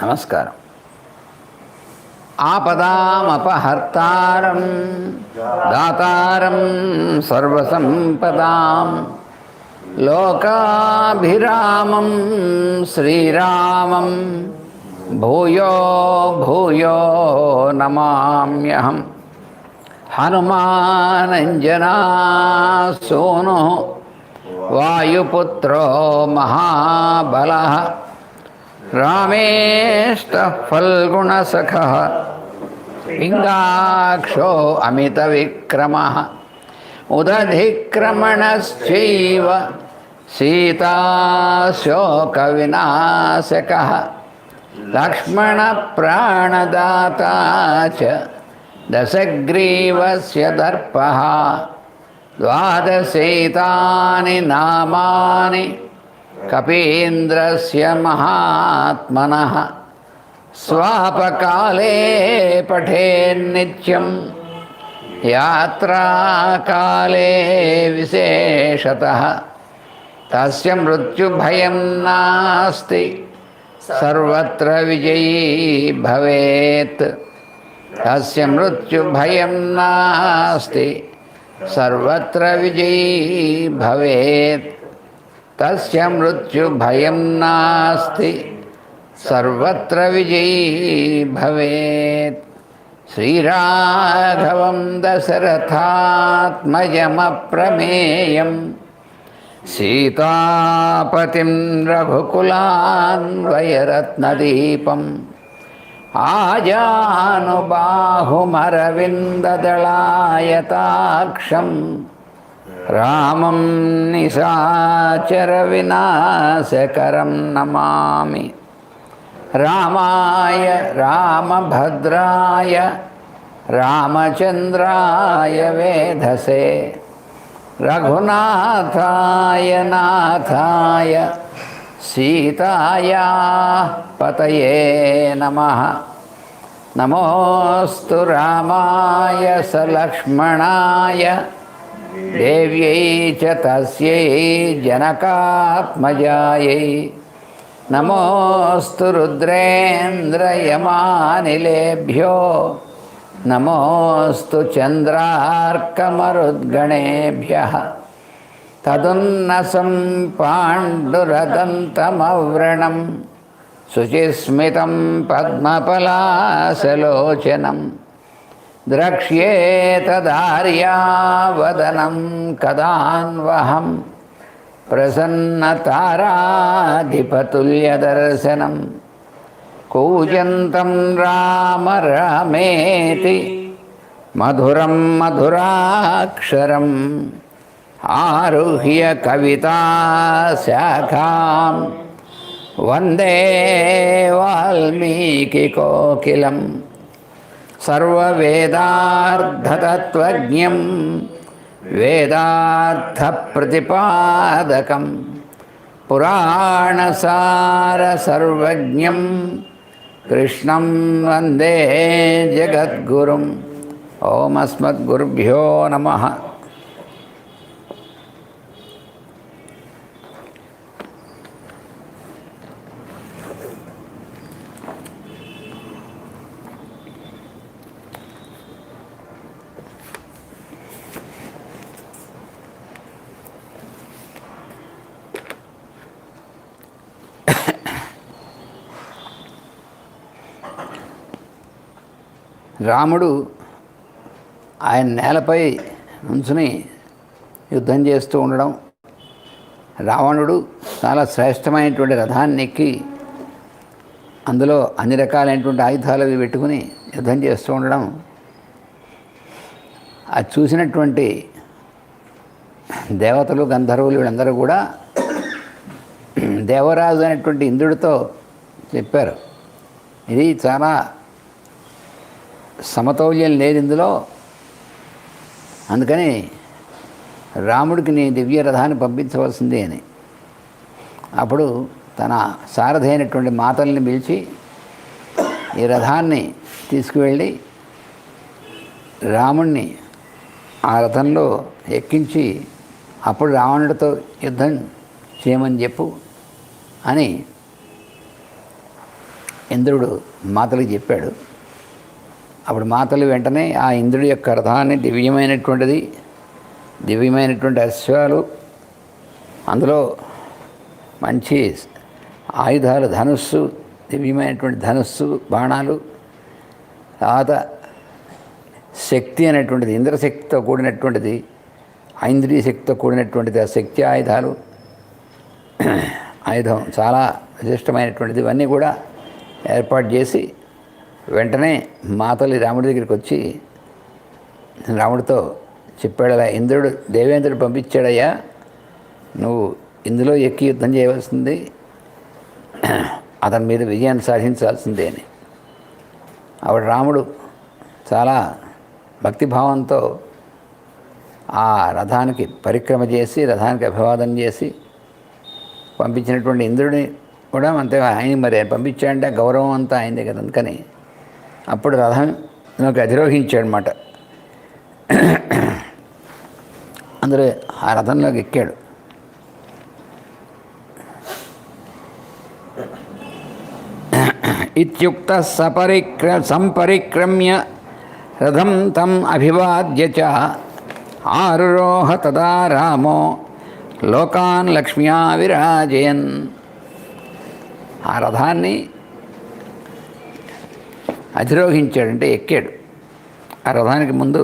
నమస్కారం. ఆపదామపహర్తారం దాతారం సర్వసంపదాం లోకాభిరామం శ్రీరామం భూయో భూయో నమామ్యహం. హనుమానంజనా సూను వాయుపుత్రో మహాబలః రామేష్టః ఫల్గుణసఖః పింగాక్షో అమితవిక్రమः ఉదధిక్రమణశ్చైవ సీతాశోకవినాశకः లక్ష్మణప్రాణదాతా చ దశగ్రీవస్య దర్పः ద్వాదశైతాని నామాని కపీంద్రస్య మహాత్మనః స్వాపకాలే పఠేన్నిత్యం యాత్రాకాలే విశేషతః తస్య మృత్యుభయం నాస్తి సర్వత్ర విజయీ భవేత్. తస్య మృత్యుభయం నాస్తి సర్వత్ర విజయీ భవేత్. తస్య మృత్యుభయం నాస్తి సర్వత్ర విజయీ భవేత్. శ్రీరాఘవం దశరథాత్మజమప్రమేయం సీతాపతిం రఘుకులాన్వయరత్నదీపం ఆజానుబాహుమరవిందదళాయతాక్షం రామం నిశాచర వినాశకరం నమామి. రామాయ రామభద్రాయ రామచంద్రాయ వేధసే రఘునాథాయ నాథాయ సీతాయా పతయే నమః. నమోస్తు రామాయ సలక్ష్మణాయ దేవ్యై చ తస్యై జనకాత్మజాయై. నమోస్తు రుద్రేంద్రయమానిలేభ్యో నమోస్తు చంద్రార్కమరుద్గణేభ్యః. తదున్నసం పాండురదంతమవ్రణం శుచిస్మితం పద్మపలాశలోచనం ద్రక్ష్యేతదార్యావదనం కదాన్వహం ప్రసన్నతారాధిపతుల్యదర్శనం. కూజంతం రామ రామేతి మధురం మధురాక్షరం ఆరుహ్య కవితాశాఖాం వందే వాల్మీకికోకిలం. సర్వవేదార్థతత్వజ్ఞం వేదార్థప్రతిపాదకం పురాణసారసర్వజ్ఞం కృష్ణం వందే జగద్గురుం. ఓం అస్మద్గురుభ్యో నమః. రాముడు ఆయన నేలపై నుంచుని యుద్ధం చేస్తూ ఉండడం, రావణుడు చాలా శ్రేష్టమైనటువంటి రథాన్ని ఎక్కి అందులో అన్ని రకాలైనటువంటి ఆయుధాలు అవి పెట్టుకుని యుద్ధం చేస్తూ ఉండడం, అది చూసినటువంటి దేవతలు గంధర్వులు వీళ్ళందరూ కూడా దేవరాజు అనేటువంటి ఇంద్రుడితో చెప్పారు, ఇది చాలా సమతౌల్యం లేదు ఇందులో, అందుకని రాముడికి నీ దివ్య రథాన్ని పంపించవలసింది అని. అప్పుడు తన సారథి అయినటువంటి మాతల్ని పిలిచి ఈ రథాన్ని తీసుకువెళ్ళి రాముణ్ణి ఆ రథంలో ఎక్కించి అప్పుడు రావణుడితో యుద్ధం చేయమని చెప్పు అని ఇంద్రుడు మాతలికి చెప్పాడు. అప్పుడు మాతలు వెంటనే ఆ ఇంద్రుడి యొక్క రథాన్ని దివ్యమైనటువంటి అశ్వాలు, అందులో మంచి ఆయుధాలు, ధనుస్సు, దివ్యమైనటువంటి ధనుస్సు, బాణాలు, తర్వాత శక్తి అనేటువంటిది, ఇంద్రశక్తితో కూడినటువంటిది, ఐంద్రియ శక్తితో కూడినటువంటిది ఆ శక్తి ఆయుధం చాలా విశిష్టమైనటువంటిది. ఇవన్నీ కూడా ఏర్పాటు చేసి వెంటనే మాతలి రాముడి దగ్గరికి వచ్చి రాముడితో చెప్పాడు, అలా దేవేంద్రుడు పంపించాడయ్యా, నువ్వు ఇందులో ఎక్కి యుద్ధం చేయవలసింది, అతని మీద విజయాన్ని సాధించాల్సిందే అని. అప్పుడు రాముడు చాలా భక్తిభావంతో ఆ రథానికి పరిక్రమ చేసి, రథానికి అభివాదం చేసి పంపించినటువంటి ఇంద్రుడిని కూడా అంతే ఆయన మరి పంపించాడంటే గౌరవం అంతా అయిందే కదా. అందుకని అప్పుడు రథంలోకి అధిరోహించాడనమాట. అందరూ ఆ రథంలోకి ఎక్కాడు. ఇత్యుక్త సంపరిక్రమ్య రథం తం అభివాద్య చ ఆరురోహ తదా రామో లోకాన్ లక్ష్మ్యా విరాజయన్. ఆ రథాన్ని అధిరోహించాడంటే ఎక్కాడు. ఆ రథానికి ముందు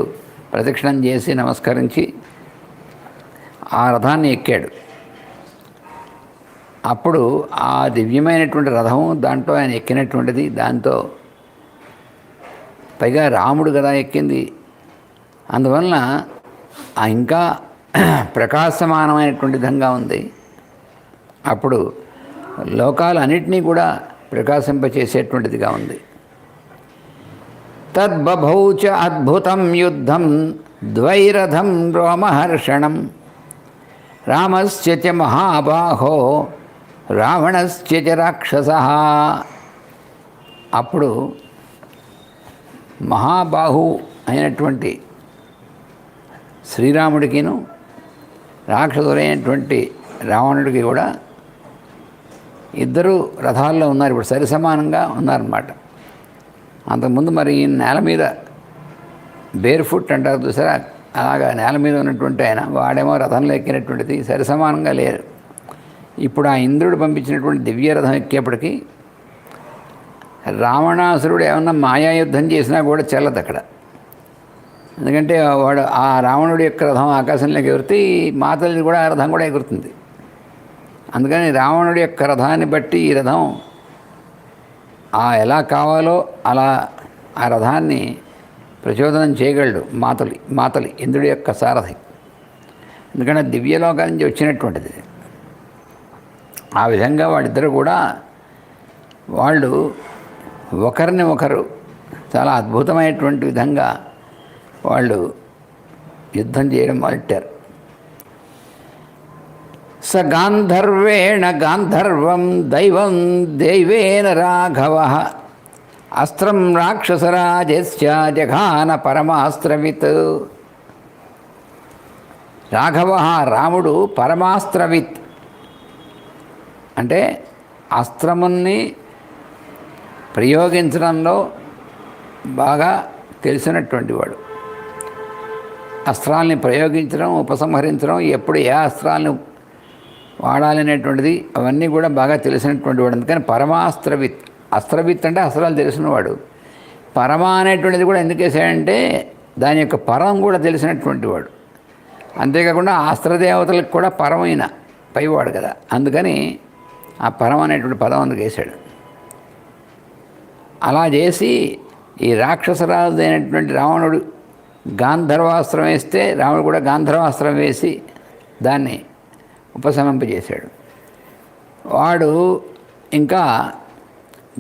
ప్రదక్షిణం చేసి నమస్కరించి ఆ రథాన్ని ఎక్కాడు. అప్పుడు ఆ దివ్యమైనటువంటి రథం, దాంట్లో ఆయన ఎక్కినటువంటిది, దాంతో పైగా రాముడు కదా ఎక్కింది, అందువలన ఇంకా ప్రకాశమానమైనటువంటి విధంగా ఉంది. అప్పుడు లోకాలన్నింటినీ కూడా ప్రకాశింపచేసేటువంటిదిగా ఉంది. తద్బభౌ చ అద్భుతం యుద్ధం ద్వైరథం రోమహర్షణం రామస్య చ మహాబాహో రావణస్య చ రాక్షసః. అప్పుడు మహాబాహు అయినటువంటి శ్రీరాముడికిను రాక్షసులైనటువంటి రావణుడికి కూడా ఇద్దరు రథాల్లో ఉన్నారు. ఇప్పుడు సరిసమానంగా ఉన్నారన్నమాట. అంతకుముందు మరి ఈ నేల మీద బేర్ ఫుట్ అంటారు చూసారా, అలాగా నేల మీద ఉన్నటువంటి ఆయన వాడేమో రథంలో ఎక్కినటువంటిది సరిసమానంగా లేరు. ఇప్పుడు ఆ ఇంద్రుడు పంపించినటువంటి దివ్య రథం ఎక్కేప్పటికీ రావణాసురుడు ఏమన్నా మాయాయుద్ధం చేసినా కూడా చెల్లదు అక్కడ. ఎందుకంటే వాడు ఆ రావణుడి యొక్క రథం ఆకాశంలోకి ఎగురుతే మాతలిది కూడా ఆ రథం కూడా ఎగురుతుంది. అందుకని రావణుడి యొక్క రథాన్ని బట్టి ఈ రథం ఎలా కావాలో అలా ఆ రథాన్ని ప్రచోదనం చేయగలడు మాతలి ఇంద్రుడి యొక్క సారథి. ఎందుకంటే దివ్యలోకాల నుంచి వచ్చినటువంటిది. ఆ విధంగా వాళ్ళిద్దరూ కూడా వాళ్ళు ఒకరిని ఒకరు చాలా అద్భుతమైనటువంటి విధంగా వాళ్ళు యుద్ధం చేయడం మొదలెట్టారు. స గాంధర్వేణ గాంధర్వం దైవం దైవేన రాఘవ అస్త్రం రాక్షసరాజస్య జఘాన పరమాస్త్రవిత్. రాఘవ రాముడు పరమాస్త్రవిత్ అంటే అస్త్రముని ప్రయోగించడంలో బాగా తెలిసినటువంటి వాడు. అస్త్రాలని ప్రయోగించడం, ఉపసంహరించడం, ఎప్పుడు ఏ అస్త్రాలను వాడాలనేటువంటిది అవన్నీ కూడా బాగా తెలిసినటువంటి వాడు. అందుకని పరమాస్త్రవిత్. అస్త్రవిత్ అంటే అస్త్రాలు తెలిసినవాడు. పరమ అనేటువంటిది కూడా ఎందుకు వేసాడంటే దాని యొక్క పరం కూడా తెలిసినటువంటి వాడు. అంతేకాకుండా అస్త్రదేవతలకు కూడా పరమైన పైవాడు కదా, అందుకని ఆ పరం అనేటువంటి పదం అందుకు వేశాడు. అలా చేసి ఈ రాక్షసరాజు అయినటువంటి రావణుడు గాంధర్వాస్త్రం వేస్తే రాముడు కూడా గాంధర్వాస్త్రం వేసి దాన్ని ఉపశమింపజేశాడు. వాడు ఇంకా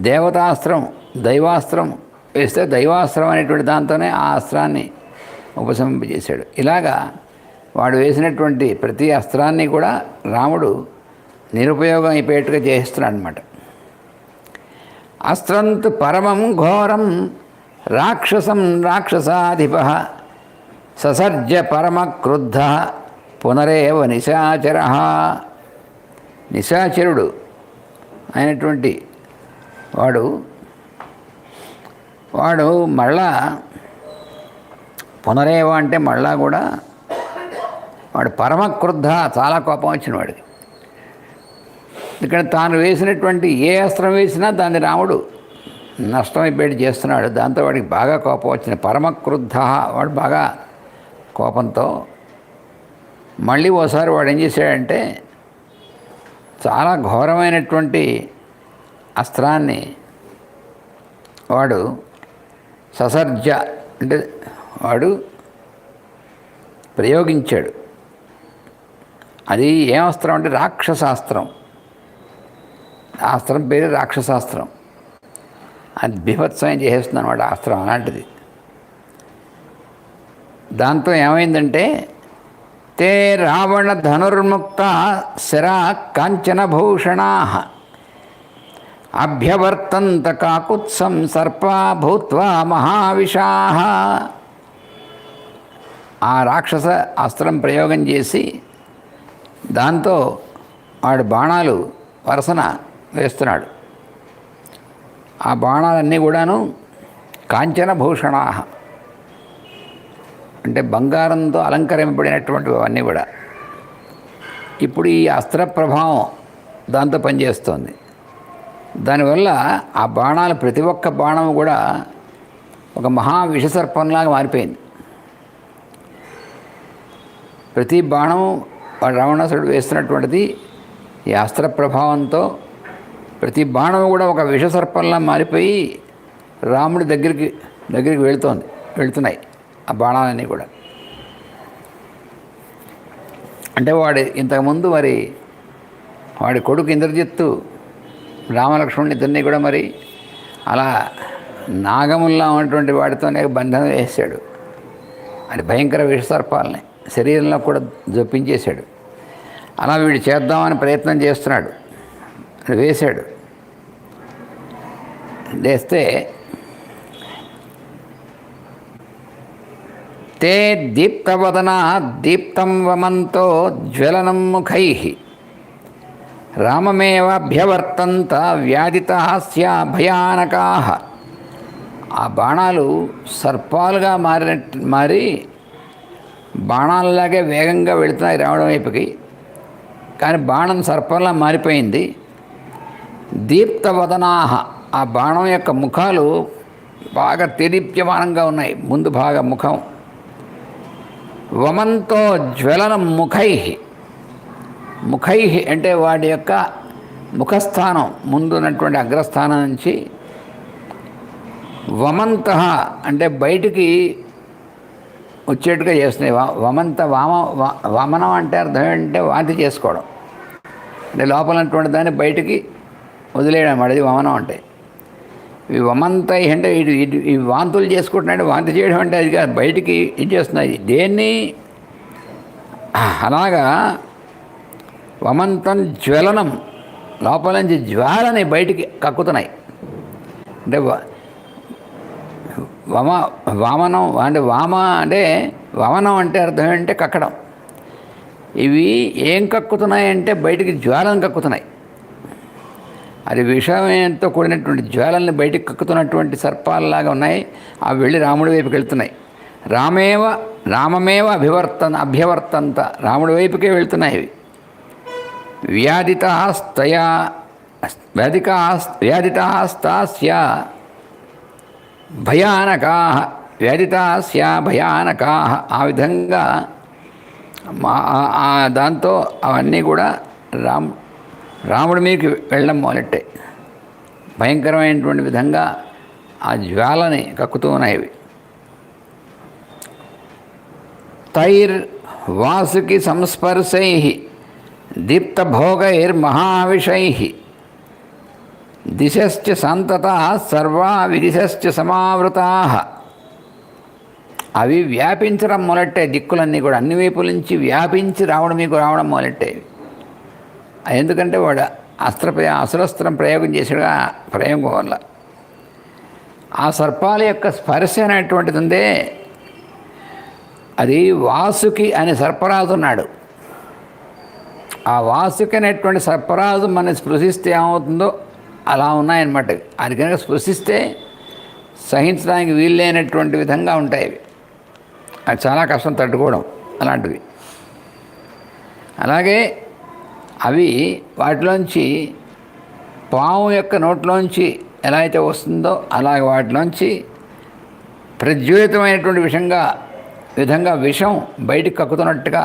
దేవతాస్త్రం, దైవాస్త్రం వేస్తే దైవాస్త్రం అనేటువంటి దాంతోనే ఆ అస్త్రాన్ని ఉపశమింపజేశాడు. ఇలాగా వాడు వేసినటువంటి ప్రతి అస్త్రాన్ని కూడా రాముడు నిరుపయోగం అయిపోయేట్టుగా చేస్తున్నాడు అన్నమాట. అస్త్రంతు పరమం ఘోరం రాక్షసం రాక్షసాధిప ససర్జ పరమ క్రుద్ధ పునరేవ నిశాచర. నిశాచరుడు అయినటువంటి వాడు వాడు మళ్ళా పునరేవ అంటే మళ్ళా కూడా వాడు పరమక్రుద్ధ, చాలా కోపం వచ్చిన వాడికి. ఇక్కడ తాను వేసినటువంటి ఏ అస్త్రం వేసినా దాన్ని రాముడు నష్టమైపోయి చేస్తున్నాడు. దాంతో వాడికి బాగా కోపం వచ్చింది. పరమక్రుద్ధ, వాడు బాగా కోపంతో మళ్ళీ ఓసారి వాడు ఏం చేశాడంటే చాలా ఘోరమైనటువంటి అస్త్రాన్ని వాడు ససర్జ అంటే వాడు ప్రయోగించాడు. అది ఏం అస్త్రం అంటే రాక్షసాస్త్రం. ఆ అస్త్రం పేరు రాక్షసాస్త్రం. అది బీభత్సం చేసేస్తుంది అన్నమాట అస్త్రం అలాంటిది. దాంతో ఏమైందంటే తే రావణ ధనుర్ముక్త శరా కాంచనభూషణా అభ్యవర్తంత కాకుత్సం సర్పా భూత్వా మహావిషా. ఆ రాక్షస అస్త్రం ప్రయోగం చేసి దాంతో వాడు బాణాలు వరసన వేస్తున్నాడు. ఆ బాణాలన్నీ కూడాను కాంచనభూషణా అంటే బంగారంతో అలంకరింపబడినటువంటివి అవన్నీ కూడా. ఇప్పుడు ఈ అస్త్ర ప్రభావం దాంతో పనిచేస్తోంది. దానివల్ల ఆ బాణాలు ప్రతి ఒక్క బాణం కూడా ఒక మహా విషసర్పంలాగా మారిపోయింది. ప్రతి బాణం రావణాసురుడు వేస్తున్నటువంటిది ఈ అస్త్ర ప్రభావంతో ప్రతి బాణం కూడా ఒక విషసర్పంలా మారిపోయి రాముడి దగ్గరికి వెళుతున్నాయి ఆ బాణాలన్నీ కూడా. అంటే వాడు ఇంతకుముందు మరి వాడి కొడుకు ఇంద్రజిత్తు రామలక్ష్మణుని ఇద్దరిని కూడా మరి అలా నాగముల్లా ఉన్నటువంటి వాడితోనే బంధనం వేసాడు. అది భయంకర విషసర్పాలని శరీరంలో కూడా జొప్పించేశాడు. అలా వీడు చేద్దామని ప్రయత్నం చేస్తున్నాడు. వేశాడు. వేస్తే తే దీప్తవదన దీప్తం వమంతో జ్వలనం ముఖై రామమేవాభ్యవర్తంత వ్యాధితాస్య భయానకా. ఆ బాణాలు సర్పాలుగా మారి బాణాలలాగే వేగంగా వెళుతున్నాయి రావడం వైపుకి. కానీ బాణం సర్పంలా మారిపోయింది. దీప్తవదనాహ, ఆ బాణం యొక్క ముఖాలు బాగా తెదీప్యమానంగా ఉన్నాయి. ముందు భాగ ముఖం. వమంతో జ్వలనం ముఖై అంటే వాడి యొక్క ముఖస్థానం ముందు ఉన్నటువంటి అగ్రస్థానం నుంచి వమంత అంటే బయటికి వచ్చేట్టుగా చేస్తున్నాయి. వమంత వామనం అంటే అర్థం ఏంటంటే వాంతి చేసుకోవడం, అంటే లోపల ఉన్నటువంటి దాన్ని బయటికి వదిలేయడం, అది వమనం అంటే. ఈ వమంతై అంటే ఈ వాంతులు చేసుకుంటున్నాడు. వాంతి చేయడం అంటే అది కాదు, బయటికి ఇచ్చేస్తున్నాయి దేన్ని. అలాగా వమంతం జ్వలనం, లోపల నుంచి జ్వాలని బయటికి కక్కుతున్నాయి. అంటే వామనం అంటే వామనం అంటే అర్థం ఏంటంటే కక్కడం. ఇవి ఏం కక్కుతున్నాయంటే బయటికి జ్వాలను కక్కుతున్నాయి. అది విషయంతో కూడినటువంటి జ్వాలల్ని బయటికి కక్కుతున్నటువంటి సర్పాలలాగా ఉన్నాయి. అవి వెళ్ళి రాముడి వైపుకి వెళ్తున్నాయి. రామమేవ అభ్యవర్తంత, రాముడి వైపుకే వెళ్తున్నాయి ఇవి. వ్యాధితాస్తాస్య భయానకా, వ్యాధితాస్య భయానకా. ఆ విధంగా దాంతో అవన్నీ కూడా రాముడి మీదకి వెళ్ళడం మొదలెట్టాయి. భయంకరమైనటువంటి విధంగా ఆ జ్వాలని కక్కుతూ ఉన్నాయి. తైర్వాసుకి సంస్పర్శై దీప్తభోగైర్మహావిషై దిశశ్చ సంతతా సర్వా విదిశశ్చ సమావృతా. అవి వ్యాపించడం మొదలెట్టాయి. దిక్కులన్నీ కూడా అన్ని వైపుల నుంచి వ్యాపించి రావడం మొదలెట్టాయి. ఎందుకంటే వాడు అసురస్త్రం ప్రయోగం చేసాడుగా, ప్రయోగం వల్ల ఆ సర్పాల యొక్క స్పర్శ అనేటువంటిది ఉందే, అది వాసుకి అనే సర్పరాజు ఉన్నాడు. ఆ వాసుకి అనేటువంటి సర్పరాజు మన స్పృశిస్తే ఏమవుతుందో అలా ఉన్నాయన్నమాట. అది కనుక స్పృశిస్తే సహించడానికి వీల్లేనటువంటి విధంగా ఉంటాయి అవి. అది చాలా కష్టం తట్టుకోవడం అలాంటివి. అలాగే అవి వాటిలోంచి పాము యొక్క నోట్లోంచి ఎలా అయితే వస్తుందో అలాగే వాటిలోంచి ప్రజ్వలితమైనటువంటి విధంగా విషం బయటికి కక్కుతున్నట్టుగా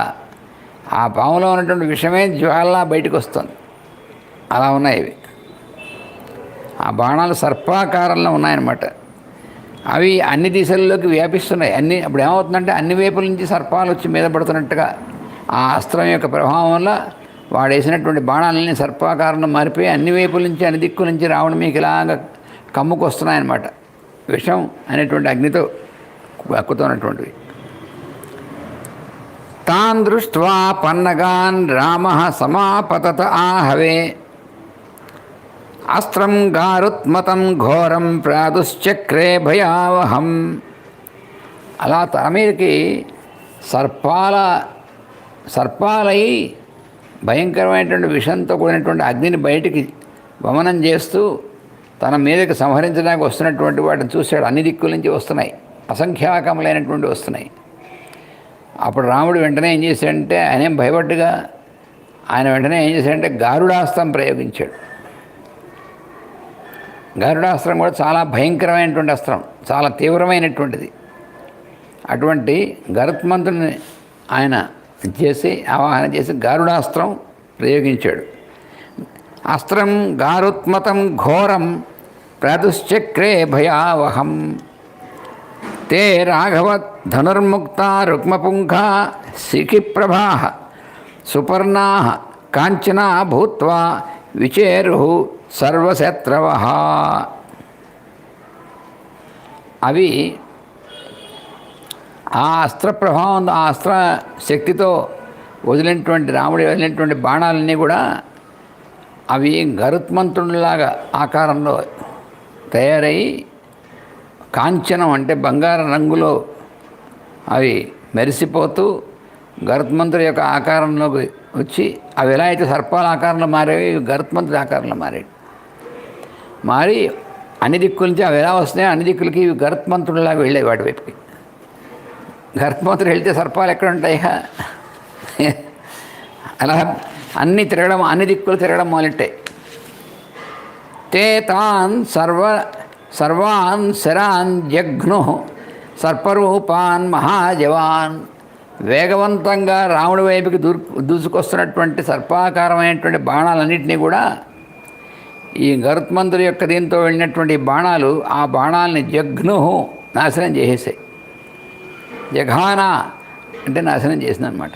ఆ పాములో ఉన్నటువంటి విషమే జ్వాల బయటకు వస్తుంది. అలా ఉన్నాయి ఇవి. ఆ బాణాలు సర్పాకారంలో ఉన్నాయన్నమాట. అవి అన్ని దిశల్లోకి వ్యాపిస్తున్నాయి. అప్పుడు ఏమవుతుందంటే అన్ని వైపుల నుంచి సర్పాలు వచ్చి మీద పడుతున్నట్టుగా ఆ అస్త్రం యొక్క ప్రభావం వల్ల వాడు వేసినటువంటి బాణాలని సర్పాకారంలో మారిపోయి అన్ని వైపుల నుంచి అన్ని దిక్కుల నుంచి రావడం మీకు ఇలాగ కమ్ముకు వస్తున్నాయన్నమాట. విషం అనేటువంటి అగ్నితో అక్కుతున్నటువంటివి. తాన్ దృష్ట్వా పన్నగాన్ రామ సమాపతత ఆహవే అస్త్రం గారుత్మతం ఘోరం ప్రాదుశ్చక్రే భయావహం. అలా తన మీదకి సర్పాలై భయంకరమైనటువంటి విషంతో కూడినటువంటి అగ్నిని బయటికి వమనం చేస్తూ తన మీదకి సంహరించడానికి వస్తున్నటువంటి వాటిని చూశాడు. అన్ని దిక్కుల నుంచి వస్తున్నాయి, అసంఖ్యాకములైనటువంటి వస్తున్నాయి. అప్పుడు రాముడు వెంటనే ఏం చేశాడంటే, ఆయనేం భయపడ్డగా ఆయన వెంటనే ఏం చేశాడంటే గారుడాస్త్రం ప్రయోగించాడు. గరుడాస్త్రం కూడా చాలా భయంకరమైనటువంటి అస్త్రం, చాలా తీవ్రమైనటువంటిది. అటువంటి గరుత్మంతుడిని ఆయన ఆవాహన చేసి గారుడాస్త్రం ప్రయోగించాడు. అస్త్రం గారుత్మతం ఘోరం ప్రాదుశ్చక్రే భయావహం. తే రాఘవ ధనుర్ముక్త రుక్మపుంఖా శిఖిప్రభా సుపర్ణా కాంచనా భూత్వా విచేరు సర్వశత్రవ. అవి ఆ అస్త్ర ప్రభావం, ఆ అస్త్ర శక్తితో రాముడు వదిలినటువంటి బాణాలన్నీ కూడా అవి గరుత్మంతుడిలాగా ఆకారంలో తయారై కాంచనం అంటే బంగారు రంగులో అవి మెరిసిపోతూ గరుత్మంతుడి యొక్క ఆకారంలోకి వచ్చి అవి ఎలా అయితే సర్పాల ఆకారంలో మారేవి గరుత్మంతుడి ఆకారంలో మారి అన్ని దిక్కుల నుంచి అవి ఎలా వస్తున్నాయో అన్ని దిక్కులకి ఇవి గరుత్మంతుడిలాగా వెళ్ళాయి వాటి వైపుకి. గరుత్మంతుడు వెళ్తే సర్పాలు ఎక్కడ ఉంటాయి? అలా అన్ని దిక్కులు తిరగడం మొదలెట్టాయి. తే తాన్ సర్వాన్ శరాన్ జఘ్ను సర్పరూపాన్ మహాజవాన్. వేగవంతంగా రాముడి వైపుకి దూసుకొస్తున్నటువంటి సర్పాకారమైనటువంటి బాణాలన్నింటినీ కూడా ఈ గరుత్మంతుడి యొక్క దీంతో వెళ్ళినటువంటి బాణాలు ఆ బాణాలని జఘ్ను నాశనం చేసేసాయి. జఘాన అంటే నాశనం చేసిందనమాట.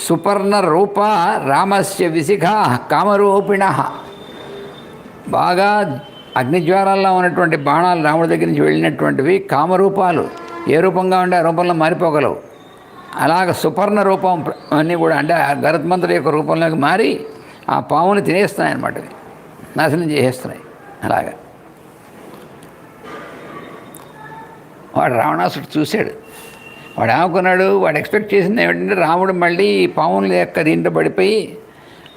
సుపర్ణ రూప రామస్య విశిఖా కామరూపిణ. బాగా అగ్నిజ్వారాల్లో ఉన్నటువంటి బాణాలు రాముడి దగ్గర నుంచి వెళ్ళినటువంటివి కామరూపాలు. ఏ రూపంగా ఉంటే ఆ రూపంలో మారిపోగలవు. అలాగ సుపర్ణ రూపం అన్నీ కూడా అంటే ఆ గరుత్మంతుడి యొక్క రూపంలోకి మారి ఆ పాముని తినేస్తున్నాయి అన్నమాట, నాశనం చేసేస్తున్నాయి. అలాగా వాడు రావణాసుడు చూశాడు. వాడు ఏమనుకున్నాడు, వాడు ఎక్స్పెక్ట్ చేసింది ఏమిటంటే రాముడు మళ్ళీ ఈ పాముల యొక్క దీంట్లో పడిపోయి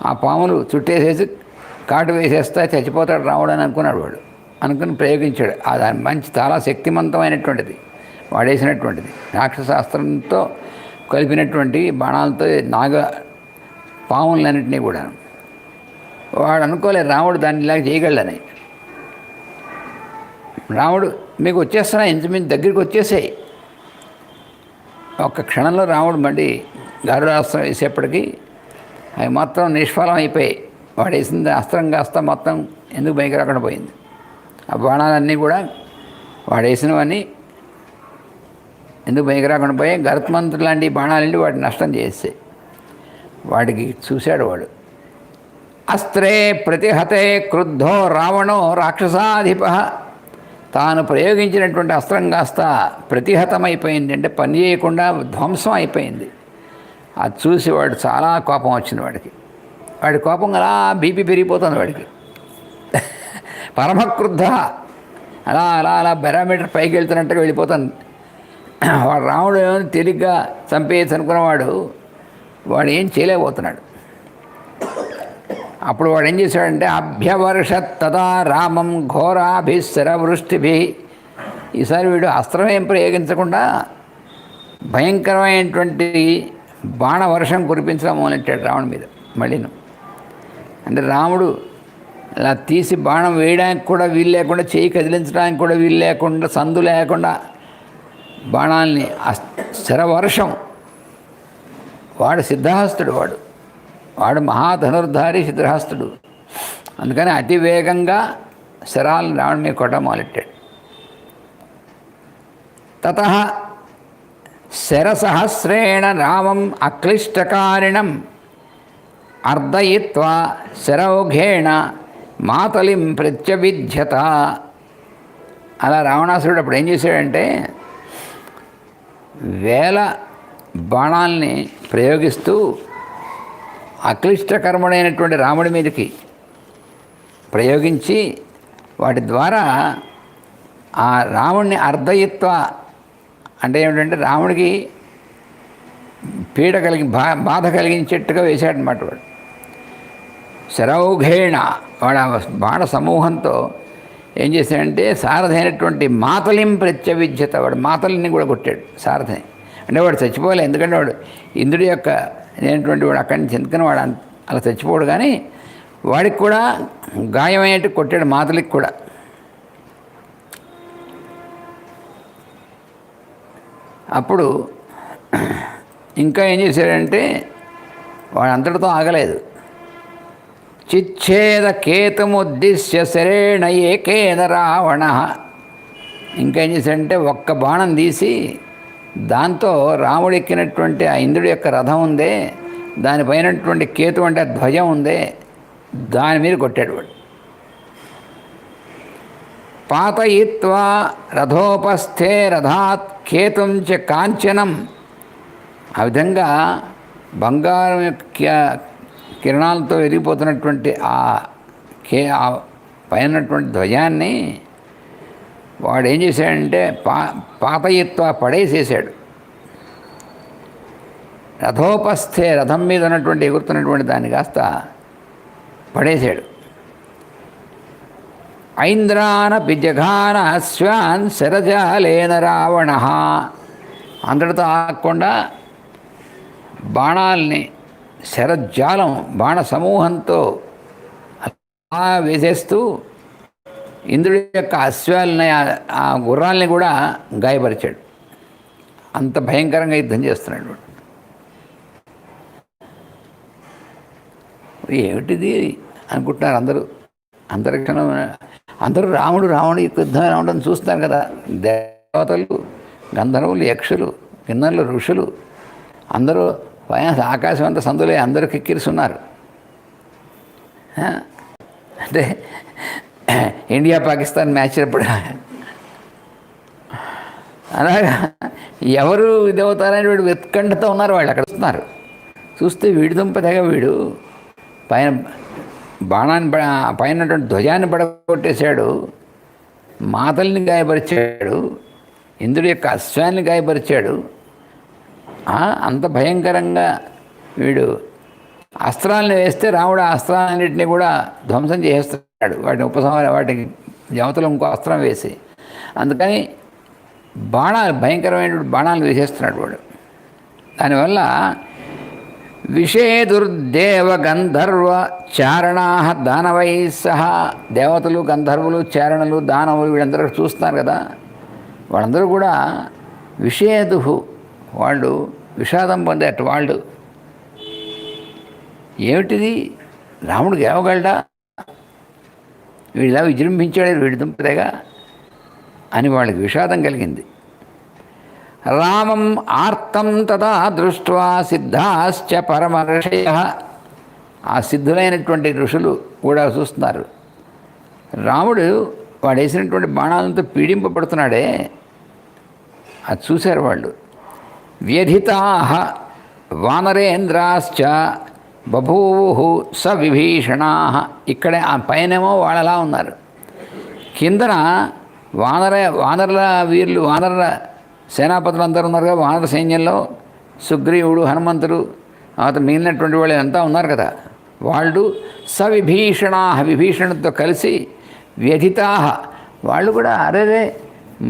ఆ పాములు చుట్టేసేసి కాటు వేసేస్తా చచ్చిపోతాడు రాముడు అని అనుకున్నాడు. వాడు అనుకుని ప్రయోగించాడు. దాని మంచి చాలా శక్తివంతమైనటువంటిది వాడేసినటువంటిది, రాక్షసాస్త్రంతో కలిపినటువంటి బాణాలతో పాములన్నింటినీ కూడా. వాడు అనుకోలేదు రాముడు దాన్ని ఇలాగ చేయగలడని. రాముడు మీకు వచ్చేస్తున్నా ఇంచుమించు దగ్గరికి వచ్చేసాయి. ఒక్క క్షణంలో రాముడు మళ్ళీ గరుడాస్త్రం వేసేప్పటికీ అవి మొత్తం నిష్ఫలం అయిపోయాయి. వాడు వేసింది అస్త్రం కాస్త మొత్తం ఎందుకు బయటకు రాకుండా పోయింది. ఆ బాణాలన్నీ కూడా వాడు వేసినవన్నీ ఎందుకు బయటకు రాకుండా పోయాయి. గరుత్మంతుడు లాంటి బాణాలండి వాటిని నష్టం చేసేసాయి. వాడికి చూశాడు వాడు. అస్త్రే ప్రతిహతే క్రుద్ధో రావణో రాక్షసాధిప. తాను ప్రయోగించినటువంటి అస్త్రం కాస్త ప్రతిహతమైపోయింది, అంటే పని చేయకుండా ధ్వంసం అయిపోయింది. అది చూసి వాడు చాలా కోపం వచ్చింది వాడికి. వాడి కోపం అలా బీపీ పెరిగిపోతుంది వాడికి. పరమక్రుద్ధ అలా అలా అలా బారోమీటర్ పైకి వెళ్తున్నట్టుగా వెళ్ళిపోతుంది. వాడు రాముడు తేలిగ్గా చంపేయచ్చు అనుకున్నవాడు వాడు ఏం చేయలేకపోతున్నాడు. అప్పుడు వాడు ఏం చేశాడంటే అభ్యవర్షత్ తదా రామం ఘోరాభిశరవృష్టిభి ఈసారి వీడు అస్త్రమేం ప్రయోగించకుండా భయంకరమైనటువంటి బాణవర్షం కురిపించడం మొదలెట్టాడు రావణుడి మీద మళ్ళీను. అంటే రాముడు ఇలా తీసి బాణం వేయడానికి కూడా వీలు లేకుండా, చేయి కదిలించడానికి కూడా వీలు లేకుండా, సందు లేకుండా బాణాల్ని శరవర్షం. వాడు సిద్ధహస్తుడు, వాడు మహాధనుర్ధారి సిద్ధహస్తుడు. అందుకని అతి వేగంగా శరాలను రావణం మీద కొట్ట మొదలెట్టాడు. తతః శరసహస్రేణ రామం అక్లిష్టకారిణం అర్ధయిత్వా శరౌఘేణ మాతలిం ప్రత్యవిధ్యత. అలా రావణాసురుడు అప్పుడు ఏం చేశాడంటే వేల బాణాల్ని ప్రయోగిస్తూ అక్లిష్టకర్ముడైనటువంటి రాముడి మీదకి ప్రయోగించి వాటి ద్వారా ఆ రాముడిని అర్ధయిత్వ అంటే ఏమిటంటే రాముడికి పీడ బాధ కలిగించేట్టుగా వేశాడనమాట వాడు. శరౌఘేణ వాడు ఆ బాణ సమూహంతో ఏం చేశాడంటే సారథైనటువంటి మాతలిం ప్రత్యవిధ్యత, వాడు మాతలిని కూడా కొట్టాడు సారథిని. అంటే వాడు చచ్చిపోలే, ఎందుకంటే వాడు ఇంద్రుడి యొక్క నేనటువంటి వాడు అక్కడి నుంచి ఎందుకని వాడు అలా చచ్చిపోడు, కానీ వాడికి కూడా గాయమయ్యేట్టు కొట్టాడు మాతలికి కూడా. అప్పుడు ఇంకా ఏం చేశాడంటే వాడు అంతటితో ఆగలేదు. చిచ్ఛేద కేతుముద్దిశ్య శరేణ ఏకేన రావణ. ఇంకా ఏం చేశాడంటే ఒక్క బాణం తీసి దాంతో రాముడు ఎక్కినటువంటి ఆ ఇంద్రుడి యొక్క రథం ఉందే, దానిపైనటువంటి కేతు అంటే ధ్వజం ఉందే, దాని మీద కొట్టాడు వాడు. పాతయిత్వా రథోపస్థే రథాత్ కేతుం చ కాంచనం. ఆ విధంగా బంగారం యొక్క కిరణాలతో వెలిగిపోతున్నటువంటి ఆ పైనటువంటి ధ్వజాన్ని వాడు ఏం చేశాడంటే పాతయిత్వా పడేసేసాడు. రథోపస్థే రథం మీద ఉన్నటువంటి ఎగురుతున్నటువంటి దాన్ని కాస్త పడేశాడు. ఐంద్రానపి జఘాన అశ్వాన్ శరజాలేన రావణ. అంతటితో ఆగకుండా బాణాల్ని శరజాలం బాణ సమూహంతో అలా వేసేస్తూ ఇంద్రుడి యొక్క అశ్వాలని ఆ గుర్రాల్ని కూడా గాయపరిచాడు. అంత భయంకరంగా యుద్ధం చేస్తున్నాడు. ఏమిటిది అనుకుంటున్నారు అందరూ. అంతరిక్షణం అందరూ రాముడు యుద్ధం రావడం చూస్తున్నారు కదా. దేవతలు, గంధర్వులు, యక్షులు, కిన్నరులు, ఋషులు అందరూ ఆకాశం అంతా సందులే అందరూ కిక్కిరిస్తున్నారు. అంటే ఇండియా పాకిస్తాన్ మ్యాచ్ అప్పుడు అలాగా ఎవరు ఇదవుతారని వీడు వెత్కండతో ఉన్నారు. వాళ్ళు అక్కడ వస్తున్నారు. చూస్తే వీడి దుంపదగా వీడు పైన బాణాన్ని పైనటువంటి ధ్వజాన్ని పడగొట్టేశాడు, మాతల్ని గాయపరిచాడు, ఇంద్రుడి యొక్క అశ్వాన్ని గాయపరిచాడు. అంత భయంకరంగా వీడు అస్త్రాలను వేస్తే రాముడు ఆ అస్త్రాలన్నింటినీ కూడా ధ్వంసం చేసేస్తున్నాడు. వాటికి జవతలు ఇంకో అస్త్రం వేసి, అందుకని భయంకరమైనటువంటి బాణాలు వేసేస్తున్నాడు వాడు. దానివల్ల విషేదుర్దేవ గంధర్వ చారణా దానవై సహా, దేవతలు, గంధర్వులు, చారణులు, దానవులు వీళ్ళందరూ చూస్తున్నారు కదా. వాళ్ళందరూ కూడా విషేదు, వాళ్ళు విషాదం పొందేట. వాళ్ళు ఏమిటిది, రాముడు గెలవగలడా, వీడు ఇలా విజృంభించాడు వీడి దుంపదేగా అని వాళ్ళకి విషాదం కలిగింది. రామం ఆర్తం తదా దృష్ట్వా సిద్ధాశ్చ పరమ ఋషయః. ఆ సిద్ధులైనటువంటి ఋషులు కూడా చూస్తున్నారు. రాముడు వాడు వేసినటువంటి బాణాలతో పీడింపబడుతున్నాడే, అది చూశారు వాళ్ళు. వ్యధితాః వానరేంద్రాశ్చ బభూవు స విభీషణాః. ఇక్కడే ఆ పైనేమో వాళ్ళలా ఉన్నారు, కిందన వానరుల వీరులు, వానరుల సేనాపతులు అందరూ ఉన్నారు కదా. వానర సైన్యంలో సుగ్రీవుడు, హనుమంతుడు, తర్వాత మిగిలినటువంటి వాళ్ళు అంతా ఉన్నారు కదా. వాళ్ళు సవిభీషణా, విభీషణుడితో కలిసి వ్యధితాః, వాళ్ళు కూడా అరేరే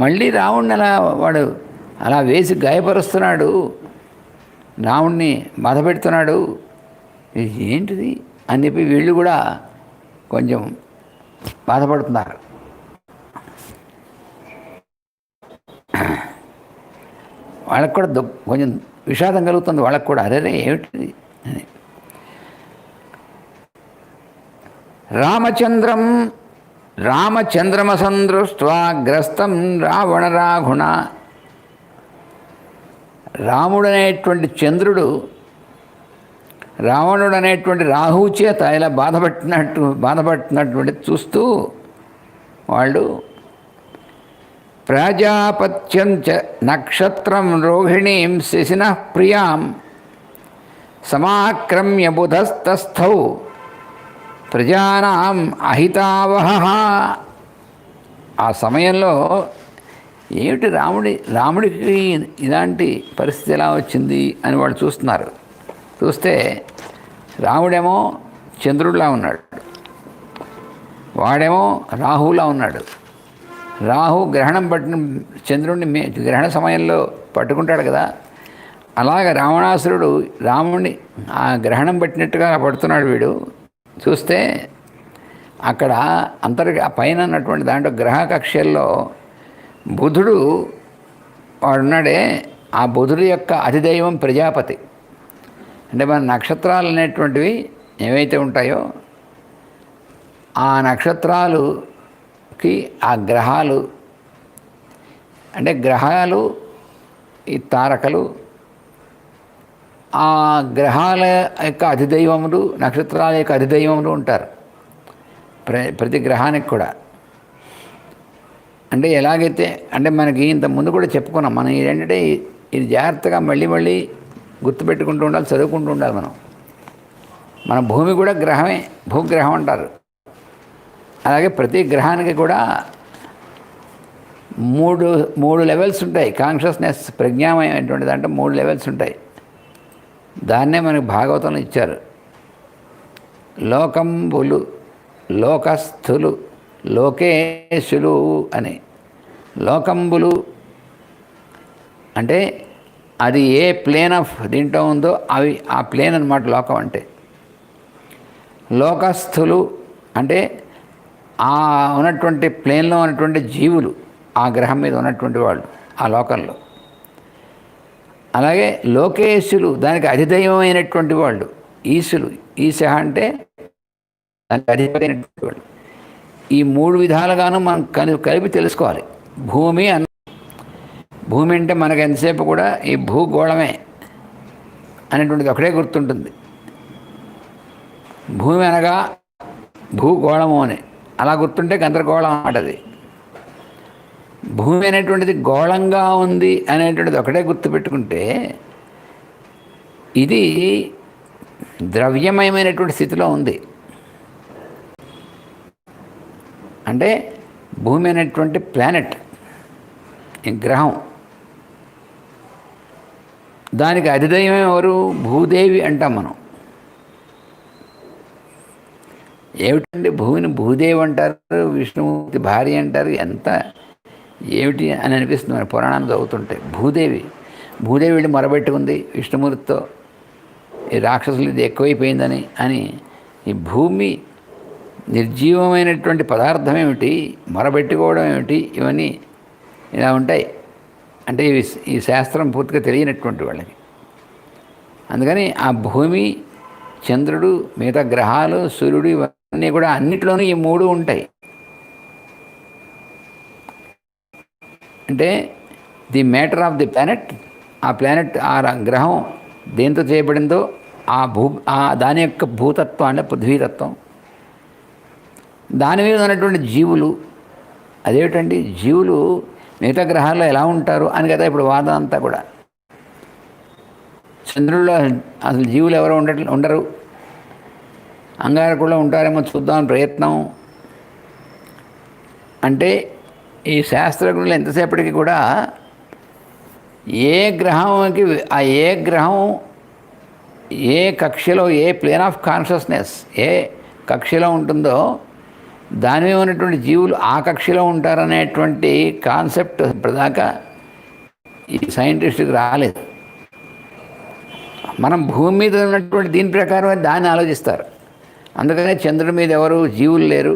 మళ్ళీ రావణ్ణి అలా వాడు అలా వేసి గాయపరుస్తున్నాడు, రావణ్ణి బాధ పెడుతున్నాడు, ఇది ఏంటిది అని చెప్పి వీళ్ళు కూడా కొంచెం బాధపడుతున్నారు. వాళ్ళకు కూడా కొంచెం విషాదం కలుగుతుంది, వాళ్ళకు కూడా అరే ఏమిటిది అని. రామచంద్రమసందృష్ట్వా గ్రస్తం రావణరాఘుణ. రాముడు అనేటువంటి చంద్రుడు రావణుడు అనేటువంటి రాహువు చేత ఇలా బాధపడుతున్నటువంటి చూస్తూ వాళ్ళు ప్రజాపత్యం చ నక్షత్రం రోహిణీం శశినః ప్రియాం సమాక్రమ్య బుధస్తస్థౌ ప్రజానాం అహితావహ. ఆ సమయంలో ఏమిటి రాముడికి ఇలాంటి పరిస్థితి ఎలా వచ్చింది అని వాళ్ళు చూస్తున్నారు. చూస్తే రాముడేమో చంద్రుడిలా ఉన్నాడు, వాడేమో రాహువులా ఉన్నాడు. రాహు గ్రహణం పట్టిన చంద్రుడిని గ్రహణ సమయంలో పట్టుకుంటాడు కదా, అలాగ రావణాసురుడు రాముడిని ఆ గ్రహణం పట్టినట్టుగా పడుతున్నాడు. వీడు చూస్తే అక్కడ పైన ఉన్నటువంటి దాంట్లో గ్రహ కక్ష్యల్లో బుధుడు వాడున్నాడే, ఆ బుధుడి యొక్క అధిదైవం ప్రజాపతి. అంటే మన నక్షత్రాలు అనేటువంటివి ఏవైతే ఉంటాయో ఆ నక్షత్రాలుకి ఆ గ్రహాలు, అంటే గ్రహాలు ఈ తారకలు, ఆ గ్రహాల యొక్క అధిదైవములు నక్షత్రాల యొక్క అధిదైవములు ఉంటారు ప్రతి గ్రహానికి కూడా. అంటే ఎలాగైతే అంటే మనకి ఇంత ముందు కూడా చెప్పుకున్నాం మనం, ఏంటంటే ఇది జాగ్రత్తగా మళ్ళీ గుర్తుపెట్టుకుంటూ ఉండాలి, చదువుకుంటూ ఉండాలి మనం. మన భూమి కూడా గ్రహమే, భూగ్రహం అంటారు. అలాగే ప్రతి గ్రహానికి కూడా మూడు లెవెల్స్ ఉంటాయి. కాన్షియస్నెస్ ప్రజ్ఞామయమైనటువంటి దాంట్లో 3 లెవెల్స్ ఉంటాయి. దాన్నే మనకు భాగవతంలో ఇచ్చారు. లోకంబులు, లోకస్థులు, లోకేశులు అని. లోకంబులు అంటే అది ఏ ప్లేన్ ఆఫ్ దీంట్లో ఉందో అవి ఆ ప్లేన్ అన్నమాట లోకం అంటే. లోకస్థులు అంటే ఆ ఉన్నటువంటి ప్లేన్లో ఉన్నటువంటి జీవులు, ఆ గ్రహం మీద ఉన్నటువంటి వాళ్ళు ఆ లోకంలో. అలాగే లోకేశులు దానికి అధిదైవమైనటువంటి వాళ్ళు, ఈశులు. ఈశ అంటే దానికి అధిపతి అయినటువంటి వాళ్ళు. ఈ 3 విధాలుగాను మనం కలిపి తెలుసుకోవాలి. భూమి అంటే మనకు ఎంతసేపు కూడా ఈ భూగోళమే అనేటువంటిది ఒకటే గుర్తుంటుంది. భూమి అనగా భూగోళము అని అలా గుర్తుంటే గందరగోళం అన్నమాట. భూమి అనేటువంటిది గోళంగా ఉంది అనేటువంటిది ఒకటే గుర్తుపెట్టుకుంటే ఇది ద్రవ్యమయమైనటువంటి స్థితిలో ఉంది. అంటే భూమి అనేటువంటి ప్లానెట్, ఈ గ్రహం, దానికి అధిదైవం ఎవరు? భూదేవి అంటాం మనం. ఏమిటండి భూమిని భూదేవి అంటారు, విష్ణుమూర్తి భార్య అంటారు, ఎంత ఏమిటి అని అనిపిస్తుంది మన పురాణాన్ని చదువుతుంటే. భూదేవి వెళ్ళి మొరబెట్టుకుంది విష్ణుమూర్తితో, ఈ రాక్షసులు ఇది ఎక్కువైపోయిందని అని. ఈ భూమి నిర్జీవమైనటువంటి పదార్థం ఏమిటి, మొరబెట్టుకోవడం ఏమిటి, ఇవన్నీ ఇలా ఉంటాయి. అంటే ఈ శాస్త్రం పూర్తిగా తెలియనటువంటి వాళ్ళకి. అందుకని ఆ భూమి, చంద్రుడు, మిగతా గ్రహాలు, సూర్యుడు, ఇవన్నీ కూడా అన్నిట్లోనూ ఈ 3 ఉంటాయి. అంటే the matter of the planet, ఆ ప్లానెట్ ఆ గ్రహం దేంతో చేయబడిందో దాని యొక్క భూతత్వం అంటే పృథ్వీతత్వం, దాని మీద ఉన్నటువంటి జీవులు. అదేమిటండి జీవులు మిగతా గ్రహాల్లో ఎలా ఉంటారు అని కదా ఇప్పుడు వాదం అంతా కూడా. చంద్రుల్లో అసలు జీవులు ఎవరు ఉండరు, అంగారకుల్లో ఉంటారేమో చూద్దామని ప్రయత్నం. అంటే ఈ శాస్త్రజ్ఞులు ఎంతసేపటికి కూడా ఏ గ్రహంకి ఏ గ్రహం ఏ కక్షలో, ఏ ప్లేన్ ఆఫ్ కాన్షియస్నెస్ ఏ కక్షలో ఉంటుందో దాని మీద ఉన్నటువంటి జీవులు ఆ కక్షలో ఉంటారనేటువంటి కాన్సెప్ట్ ఇప్పటిదాకా ఈ సైంటిస్ట్కి రాలేదు. మనం భూమి మీద ఉన్నటువంటి దీని ప్రకారం దాన్ని ఆలోచిస్తారు. అందుకనే చంద్రుడి మీద ఎవరు జీవులు లేరు,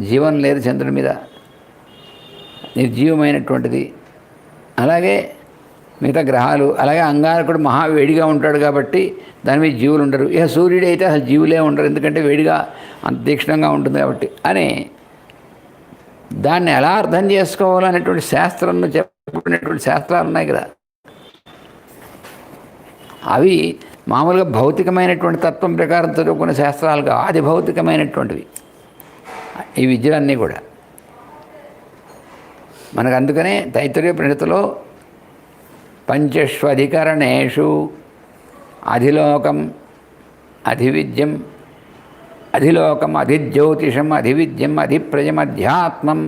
జీవం లేదు చంద్రుడి మీద, నిర్జీవమైనటువంటిది. అలాగే మిగతా గ్రహాలు, అలాగే అంగారకుడు మహా వేడిగా ఉంటాడు కాబట్టి దాని మీద జీవులు ఉండరు. ఇక సూర్యుడు అయితే అసలు జీవులే ఉండరు, ఎందుకంటే వేడిగా అంత తీక్షణంగా ఉంటుంది కాబట్టి అని దాన్ని ఎలా అర్థం చేసుకోవాలనేటువంటి శాస్త్రంలో చెప్పినటువంటి శాస్త్రాలు ఉన్నాయి కదా, అవి మామూలుగా భౌతికమైనటువంటి తత్వం ప్రకారం చదువుకునే శాస్త్రాలుగా ఆది భౌతికమైనటువంటివి ఈ విద్యలన్నీ కూడా. మనకు అందుకనే తైత్తరీయోపనిషత్తులో పంచష్వధికరణేషు అధిలోకం అధివిద్యం అధిలోకం అధిజ్యోతిషం అధివిద్యం అధిప్రజం అధ్యాత్మం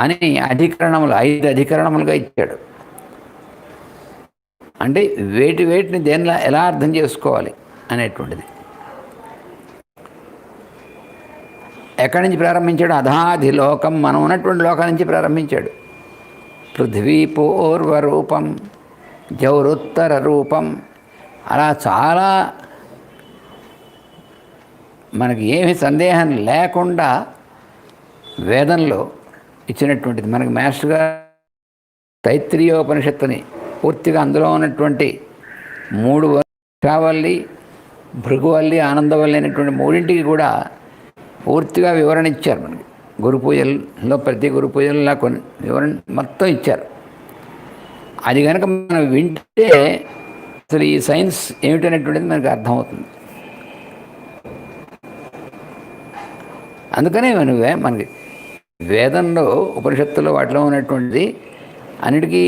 అని అధికరణములు 5 అధికరణములుగా ఇచ్చాడు. అంటే వేటిని దేనిలా ఎలా అర్థం చేసుకోవాలి అనేటువంటిది. ఎక్కడి నుంచి ప్రారంభించాడు? అధాధిలోకం, మనం ఉన్నటువంటి లోకం నుంచి ప్రారంభించాడు. పృథ్వీ పూర్వరూపం జౌరుత్తర రూపం, అలా చాలా మనకి ఏమి సందేహం లేకుండా వేదంలో ఇచ్చినటువంటిది. మనకి మాస్టర్గా తైత్రీయోపనిషత్తుని పూర్తిగా అందులో ఉన్నటువంటి 3 వర్షావల్లి, భృగువల్లి, ఆనందవల్లి అనేటువంటి 3ంటికి కూడా పూర్తిగా వివరణ ఇచ్చారు. మనకి గురు పూజల్లో ప్రతి గురు పూజల్లో కొన్ని వివరణ మొత్తం ఇచ్చారు. అది కనుక మనం వింటే అసలు ఈ సైన్స్ ఏమిటనేటువంటిది మనకు అర్థమవుతుంది. అందుకనే మనకి వేదంలో ఉపనిషత్తులో వాటిలో ఉన్నటువంటిది అన్నిటికీ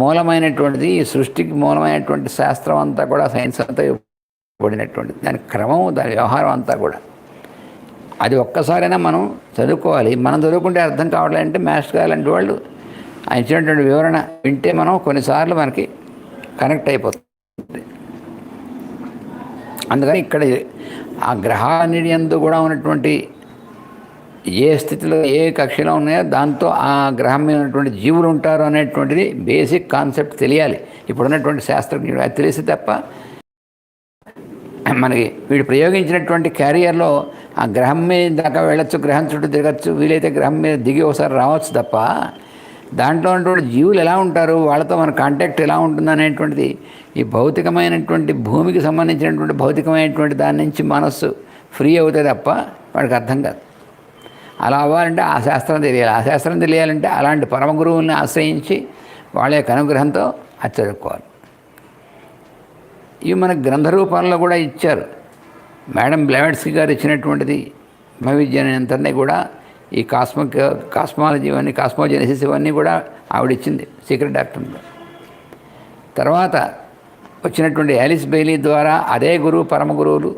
మూలమైనటువంటిది, ఈ సృష్టికి మూలమైనటువంటి శాస్త్రం అంతా కూడా సైన్స్ అంతా ఇవ్వబడినటువంటిది. దాని క్రమం, దాని వ్యవహారం అంతా కూడా అది ఒక్కసారైనా మనం చదువుకోవాలి. మనం చదువుకుంటే అర్థం కావాలంటే మాస్టర్ గారు లాంటి వాళ్ళు ఆయన ఇచ్చినటువంటి వివరణ వింటే మనం కొన్నిసార్లు మనకి కనెక్ట్ అయిపోతుంది. అందుకని ఇక్కడ ఆ గ్రహాన్ని యందు కూడా ఉన్నటువంటి ఏ స్థితిలో ఏ కక్షలో ఉన్నాయో దాంతో ఆ గ్రహం మీద ఉన్నటువంటి జీవులు ఉంటారు అనేటువంటిది బేసిక్ కాన్సెప్ట్ తెలియాలి ఇప్పుడున్నటువంటి శాస్త్రజ్ఞుడు. అది తెలిసి తప్ప మనకి వీడు ప్రయోగించినటువంటి క్యారియర్లో ఆ గ్రహం మీద దాకా వెళ్ళొచ్చు, గ్రహం చుట్టూ తిరగచ్చు, వీలైతే గ్రహం మీద దిగి ఒకసారి రావచ్చు తప్ప దాంట్లో ఉన్నటువంటి జీవులు ఎలా ఉంటారు, వాళ్ళతో మన కాంటాక్ట్ ఎలా ఉంటుంది అనేటువంటిది ఈ భౌతికమైనటువంటి భూమికి సంబంధించినటువంటి భౌతికమైనటువంటి దాని నుంచి మనస్సు ఫ్రీ అవుతుంది తప్ప వాడికి అర్థం కాదు. అలా అవ్వాలంటే ఆ శాస్త్రం తెలియాలి. ఆ శాస్త్రం తెలియాలంటే అలాంటి పరమ గురువుల్ని ఆశ్రయించి వాళ్ళ యొక్క అనుగ్రహంతో అది చదువుకోవాలి. ఇవి మనకు గ్రంథ రూపంలో కూడా ఇచ్చారు. మేడం బ్లెవెట్స్కీ గారు ఇచ్చినటువంటిది బ్రహ్మవిద్యని అంతనే కూడా ఈ కాస్మాలజీ ఇవన్నీ, కాస్మోజెనసిస్ ఇవన్నీ కూడా ఆవిడిచ్చింది సీక్రెట్ డాక్టర్లో. తర్వాత వచ్చినటువంటి యాలిస్ బెయిలీ ద్వారా అదే గురువు పరమ గురువులు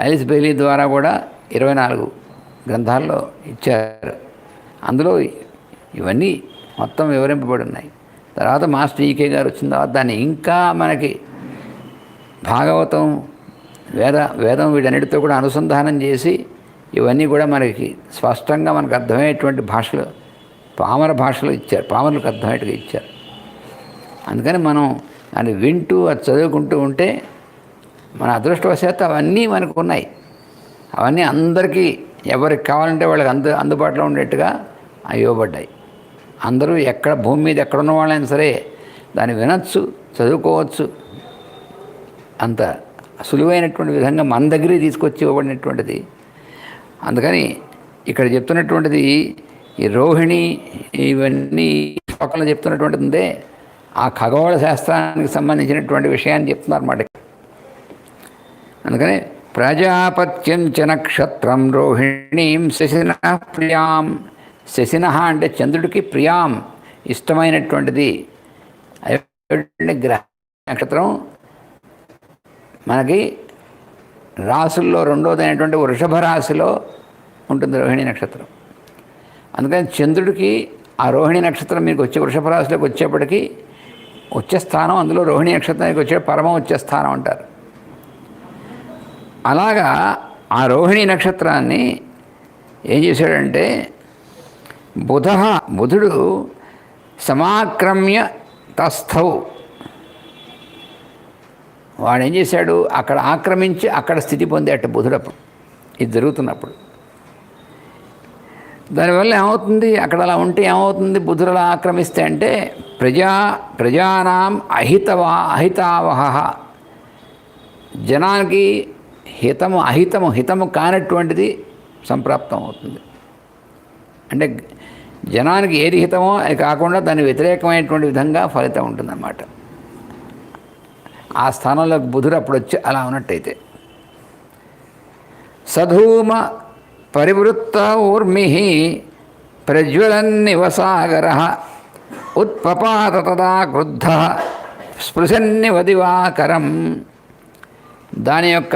యాలిస్ బెయిలీ ద్వారా కూడా 24 గ్రంథాల్లో ఇచ్చారు. అందులో ఇవన్నీ మొత్తం వివరింపబడి ఉన్నాయి. తర్వాత మాస్టర్ ఈకే గారు వచ్చిన తర్వాత దాన్ని ఇంకా మనకి భాగవతం, వేదం వీటన్నిటితో కూడా అనుసంధానం చేసి ఇవన్నీ కూడా మనకి స్పష్టంగా మనకు అర్థమయ్యేటువంటి భాషలో, పామర భాషలో ఇచ్చారు, పామరులకు అర్థమయ్యేట్టుగా ఇచ్చారు. అందుకని మనం దాన్ని వింటూ అది చదువుకుంటూ ఉంటే మన అదృష్టవశాత్తు అవన్నీ మనకు ఉన్నాయి. అవన్నీ అందరికీ ఎవరికి కావాలంటే వాళ్ళకి అందుబాటులో ఉండేట్టుగా అవి ఇవ్వబడ్డాయి. అందరూ ఎక్కడ భూమి మీద ఎక్కడున్న వాళ్ళైనా సరే దాన్ని వినొచ్చు, చదువుకోవచ్చు. అంత సులువైనటువంటి విధంగా మన దగ్గరే తీసుకొచ్చి ఇవ్వబడినటువంటిది. అందుకని ఇక్కడ చెప్తున్నటువంటిది ఈ రోహిణి ఇవన్నీ శ్లోకంలో చెప్తున్నటువంటిది ఉందే ఆ ఖగోళ శాస్త్రానికి సంబంధించినటువంటి విషయాన్ని చెప్తున్నారు అన్నమాట. అందుకని ప్రజాపత్యం చ నక్షత్రం రోహిణీం శశిన ప్రియాం. శశిన అంటే చంద్రుడికి ప్రియాం ఇష్టమైనటువంటిది గ్రహ నక్షత్రం. మనకి రాసుల్లో రెండోదైనటువంటి వృషభ రాశిలో ఉంటుంది రోహిణి నక్షత్రం. అందుకని చంద్రుడికి ఆ రోహిణి నక్షత్రం మీకు వచ్చే వృషభ రాశిలోకి వచ్చేప్పటికీ వచ్చే స్థానం, అందులో రోహిణి నక్షత్రానికి వచ్చే పరమ వచ్చే స్థానం అంటారు. అలాగా ఆ రోహిణి నక్షత్రాన్ని ఏం చేశాడంటే బుధుడు సమాక్రమ్య తస్థౌ, వాడు ఏం చేశాడు, అక్కడ ఆక్రమించి అక్కడ స్థితి పొందేట బుధుడప్పుడు, ఇది జరుగుతున్నప్పుడు. దానివల్ల ఏమవుతుంది, అక్కడ అలా ఉంటే ఏమవుతుంది, బుధుడు అలా ఆక్రమిస్తే అంటే ప్రజానాం అహితావహ, జనానికి హితము కానటువంటిది సంప్రాప్తం అవుతుంది. అంటే జనానికి ఏది హితమో అది కాకుండా దాని వ్యతిరేకమైనటువంటి విధంగా ఫలితం ఉంటుందన్నమాట. ఆ స్థానంలో బుధుడు అప్పుడు వచ్చి అలా ఉన్నట్టయితే సధూమ పరివృత్త ఊర్మి ప్రజ్వలన్నివసాగర ఉత్పపాత తదా క్రుద్ధ స్పృశన్నివ దివాకరం. దాని యొక్క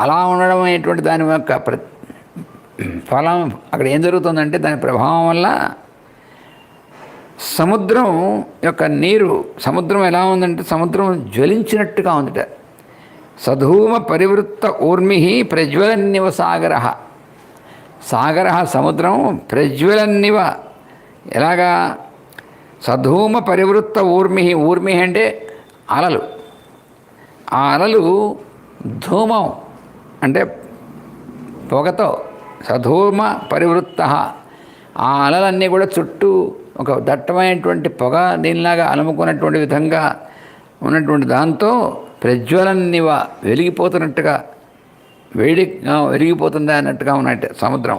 అలా ఉండడం అనేటువంటి దాని యొక్క ఫలం అక్కడ ఏం జరుగుతుందంటే, దాని ప్రభావం వల్ల సముద్రం యొక్క నీరు, సముద్రం ఎలా ఉందంటే సముద్రం జ్వలించినట్టుగా ఉందట. సధూమ పరివృత్త ఊర్మి ప్రజ్వలన్నివ సాగర, సాగర సముద్రం ప్రజ్వలన్నివ, ఎలాగా, సధూమ పరివృత్త ఊర్మి అంటే అలలు, ఆ అలలు ధూమం అంటే పొగతో, సధూమ పరివృత్త, ఆ అలలన్నీ కూడా చుట్టూ ఒక దట్టమైనటువంటి పొగ దీనిలాగా అలుముకున్నటువంటి విధంగా ఉన్నటువంటి దాంతో ప్రజ్వలన్నివ, వెలిగిపోతున్నట్టుగా, వెలిగిపోతుందా అన్నట్టుగా ఉన్నట్టు సముద్రం.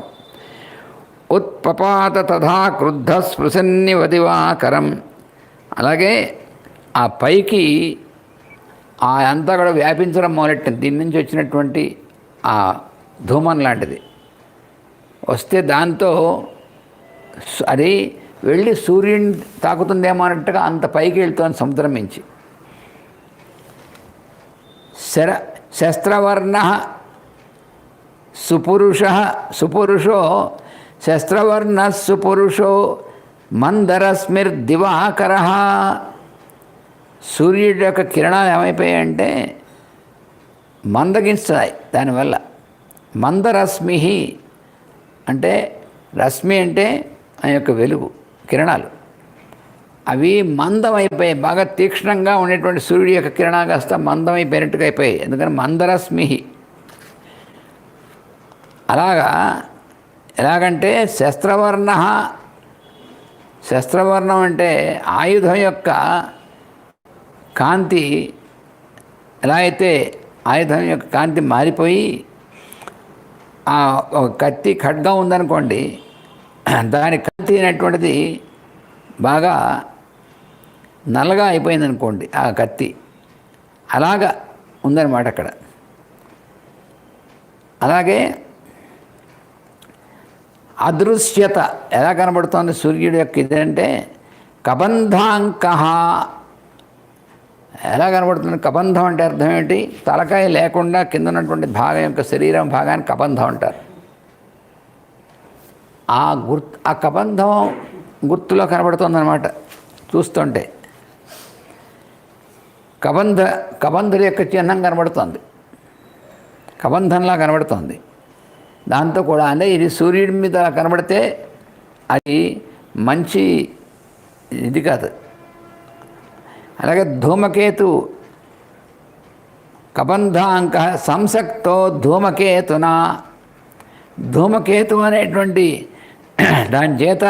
ఉత్పపాత తథా క్రుద్ధ స్పృశన్నివ దివాకరం, అలాగే ఆ పైకి ఆ అంతా కూడా వ్యాపించడం మొదలెట్టింది. దీని నుంచి వచ్చినటువంటి ఆ ధూమం లాంటిది వస్తే దాంతో అది వెళ్ళి సూర్యుని తాకుతుందేమో అన్నట్టుగా అంత పైకి వెళ్తుంది సముద్రం నుంచి. శస్త్రవర్ణ సుపురుషో శస్త్రవర్ణ సుపురుషో మందరస్మిర్దివాకర. సూర్యుడి యొక్క కిరణాలు ఏమైపోయాయంటే మందగిస్తాయి. దానివల్ల మందరశ్మి అంటే, రశ్మి అంటే ఆ యొక్క వెలుగు కిరణాలు, అవి మందమైపోయాయి. బాగా తీక్ష్ణంగా ఉండేటువంటి సూర్యుడి యొక్క కిరణాలు కాస్త మందమైపోయినట్టుగా అయిపోయాయి. ఎందుకని మందరశ్మి. అలాగా ఎలాగంటే శస్త్రవర్ణం అంటే ఆయుధం యొక్క కాంతి, ఎలా అయితే ఆయుధం యొక్క కాంతి మారిపోయి ఒక కత్తి ఖడ్గం ఉందనుకోండి, దాని కాంతి అనేటువంటిది బాగా నల్లగా అయిపోయిందనుకోండి ఆ కత్తి, అలాగా ఉందన్నమాట అక్కడ. అలాగే అదృశ్యత ఎలా కనబడుతోంది సూర్యుడి యొక్క ఇదంటే కబంధాంక, ఎలా కనబడుతుంది. కబంధం అంటే అర్థం ఏంటి, తలకాయ లేకుండా కింద ఉన్నటువంటి భాగం యొక్క శరీరం భాగాన్ని కబంధం అంటారు. ఆ కబంధం గుర్తులో కనబడుతుందన్నమాట చూస్తుంటే. కబంధుల యొక్క చిహ్నం కనబడుతుంది, కబంధంలా కనబడుతుంది. దాంతో కూడా అంటే ఇది సూర్యుడి మీద కనబడితే అది మంచి ఇది కాదు. అలాగే ధూమకేతు కబంధాంక సంసక్తో ధూమకేతున, ధూమకేతు అనేటువంటి దాని చేత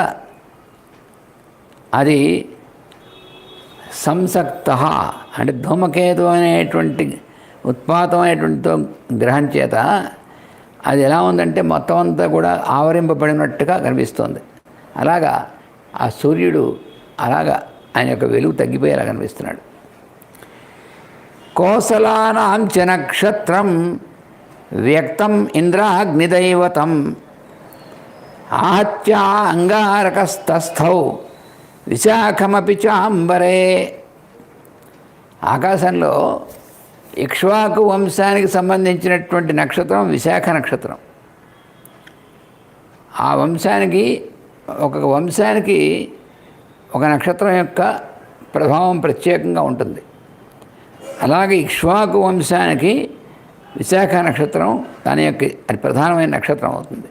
అది సంసక్త అంటే ధూమకేతు అనేటువంటి ఉత్పాతమైనటువంటి గ్రహం చేత అది ఎలా ఉందంటే మొత్తం అంతా కూడా ఆవరింపబడినట్టుగా కనిపిస్తుంది. అలాగా ఆ సూర్యుడు అలాగా ఆయన యొక్క వెలుగు తగ్గిపోయేలా కనిపిస్తున్నాడు. కోసలానాం చ నక్షత్రం వ్యక్తం ఇంద్రాగ్నిదైవతం ఆహత్య అంగారకస్తస్థౌ విశాఖమపి చాంబరే. ఆకాశంలో ఇక్ష్వాకు వంశానికి సంబంధించినటువంటి నక్షత్రం విశాఖ నక్షత్రం. ఆ వంశానికి ఒక నక్షత్రం యొక్క ప్రభావం ప్రత్యేకంగా ఉంటుంది. అలాగే ఇక్ష్వాకు వంశానికి విశాఖ నక్షత్రం దాని యొక్క అది ప్రధానమైన నక్షత్రం అవుతుంది.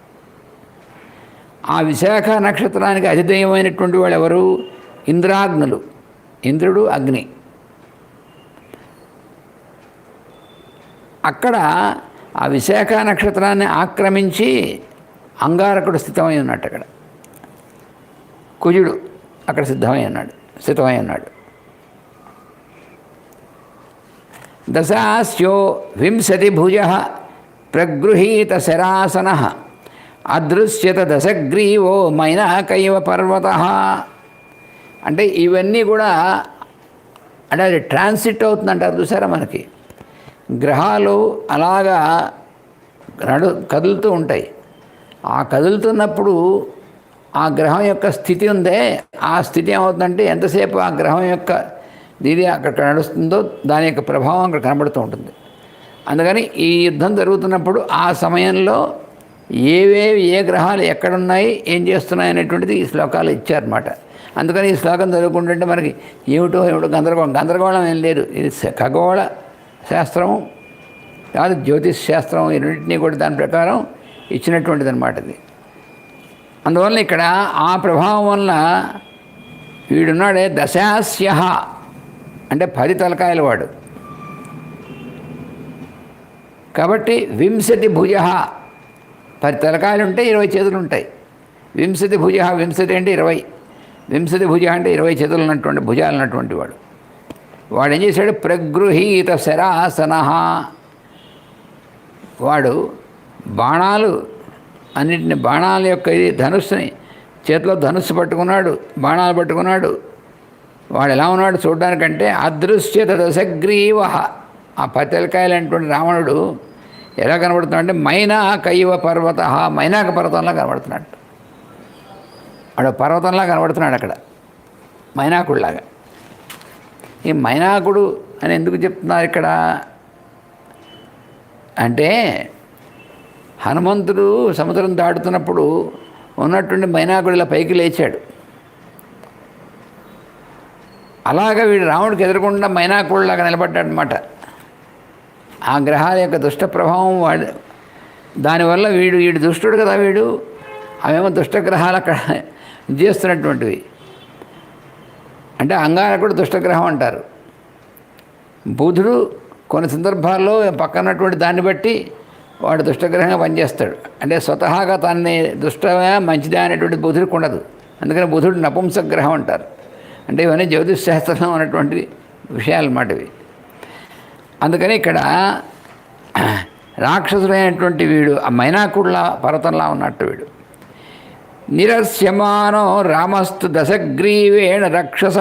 ఆ విశాఖ నక్షత్రానికి అధిదైవమైనటువంటి వాళ్ళు ఎవరు? ఇంద్రాగ్నులు. ఇంద్రుడు, అగ్ని. అక్కడ ఆ విశాఖ నక్షత్రాన్ని ఆక్రమించి అంగారకుడు స్థితమై ఉన్నట్టు. అక్కడ కుజుడు అక్కడ స్థితమై ఉన్నాడు. దశాస్యో వింశతి భుజ ప్రగృహీత శరాసన అదృశ్యత దశగ్రీవో మైనాకైవ పర్వత. అంటే ఇవన్నీ కూడా అంటే అది ట్రాన్సిట్ అవుతుందంటారు చూసారా. మనకి గ్రహాలు అలాగా కదులుతూ ఉంటాయి. ఆ కదులుతున్నప్పుడు ఆ గ్రహం యొక్క స్థితి ఉందే, ఆ స్థితి ఏమవుతుందంటే ఎంతసేపు ఆ గ్రహం యొక్క ఇది అక్కడ నడుస్తుందో దాని యొక్క ప్రభావం అక్కడ కనబడుతూ ఉంటుంది. అందుకని ఈ యుద్ధం జరుగుతున్నప్పుడు ఆ సమయంలో ఏ గ్రహాలు ఎక్కడున్నాయి, ఏం చేస్తున్నాయి అనేటువంటిది ఈ శ్లోకాలు ఇచ్చారన్నమాట. అందుకని ఈ శ్లోకం చదువుకుంటుంటే మనకి ఏమిటో గందరగోళం ఏం లేదు. ఇది ఖగోళ శాస్త్రము కాదు, జ్యోతిష్ శాస్త్రం, రెండింటినీ కూడా దాని ప్రకారం ఇచ్చినటువంటిది అనమాట ఇది. అందువల్ల ఇక్కడ ఆ ప్రభావం వల్ల వీడున్నాడే దశాస్య అంటే 10 తలకాయల వాడు. కాబట్టి వింశతి భుజ, 10 తలకాయలు ఉంటే 20 చేతులు ఉంటాయి. వింశతి భుజ, వింశతి అంటే 20, వింశతి భుజ అంటే 20 చేతులు ఉన్నటువంటి భుజాలు ఉన్నటువంటి వాడు. వాడు ఏం చేశాడు? ప్రగృహీత శరాసన. వాడు బాణాలు అన్నింటిని, బాణాల యొక్క ఇది ధనుస్సుని చేతిలో ధనుస్సు పట్టుకున్నాడు, బాణాలు పట్టుకున్నాడు. వాడు ఎలా ఉన్నాడు చూడడానికంటే అదృశ్యత దశగ్రీవ. ఆ 10 తలకాయలు అనేటువంటి రావణుడు ఎలా కనబడుతున్నాడంటే మైనాకైవ పర్వత, మైనాక పర్వతంలా కనబడుతున్నాడు. వాడు పర్వతంలా కనబడుతున్నాడు అక్కడ, మైనాకుడిలాగా. ఈ మైనాకుడు అని ఎందుకు చెప్తున్నారు ఇక్కడ అంటే, హనుమంతుడు సముద్రం దాటుతున్నప్పుడు ఉన్నటువంటి మైనాకుడు ఇలా పైకి లేచాడు. అలాగా వీడు రాముడికి ఎదురకుండా మైనాకుడిలాగా నిలబడ్డాడనమాట. ఆ గ్రహాల యొక్క దుష్ట ప్రభావం వాడు, దానివల్ల వీడు దుష్టుడు కదా. అవేమో దుష్టగ్రహాలు అక్కడ చేస్తున్నటువంటివి. అంటే అంగారకుడు దుష్టగ్రహం అంటారు. బుధుడు కొన్ని సందర్భాల్లో పక్కనటువంటి దాన్ని బట్టి వాడు దుష్టగ్రహంగా పనిచేస్తాడు. అంటే స్వతహాగా తనని దుష్టమే మంచిదే అనేటువంటి బుధుడికి ఉండదు. అందుకని బుధుడు నపుంసగ్రహం అంటారు. అంటే ఇవన్నీ జ్యోతిష్ శాస్త్రంలో ఉన్నటువంటి విషయాలు అన్నమాట ఇవి. అందుకని ఇక్కడ రాక్షసుడైనటువంటి వీడు ఆ మైనాకుడిలా పర్వతంలా ఉన్నట్టు వీడు. నిరస్యమానో రామస్తు దశగ్రీవేణ రక్షస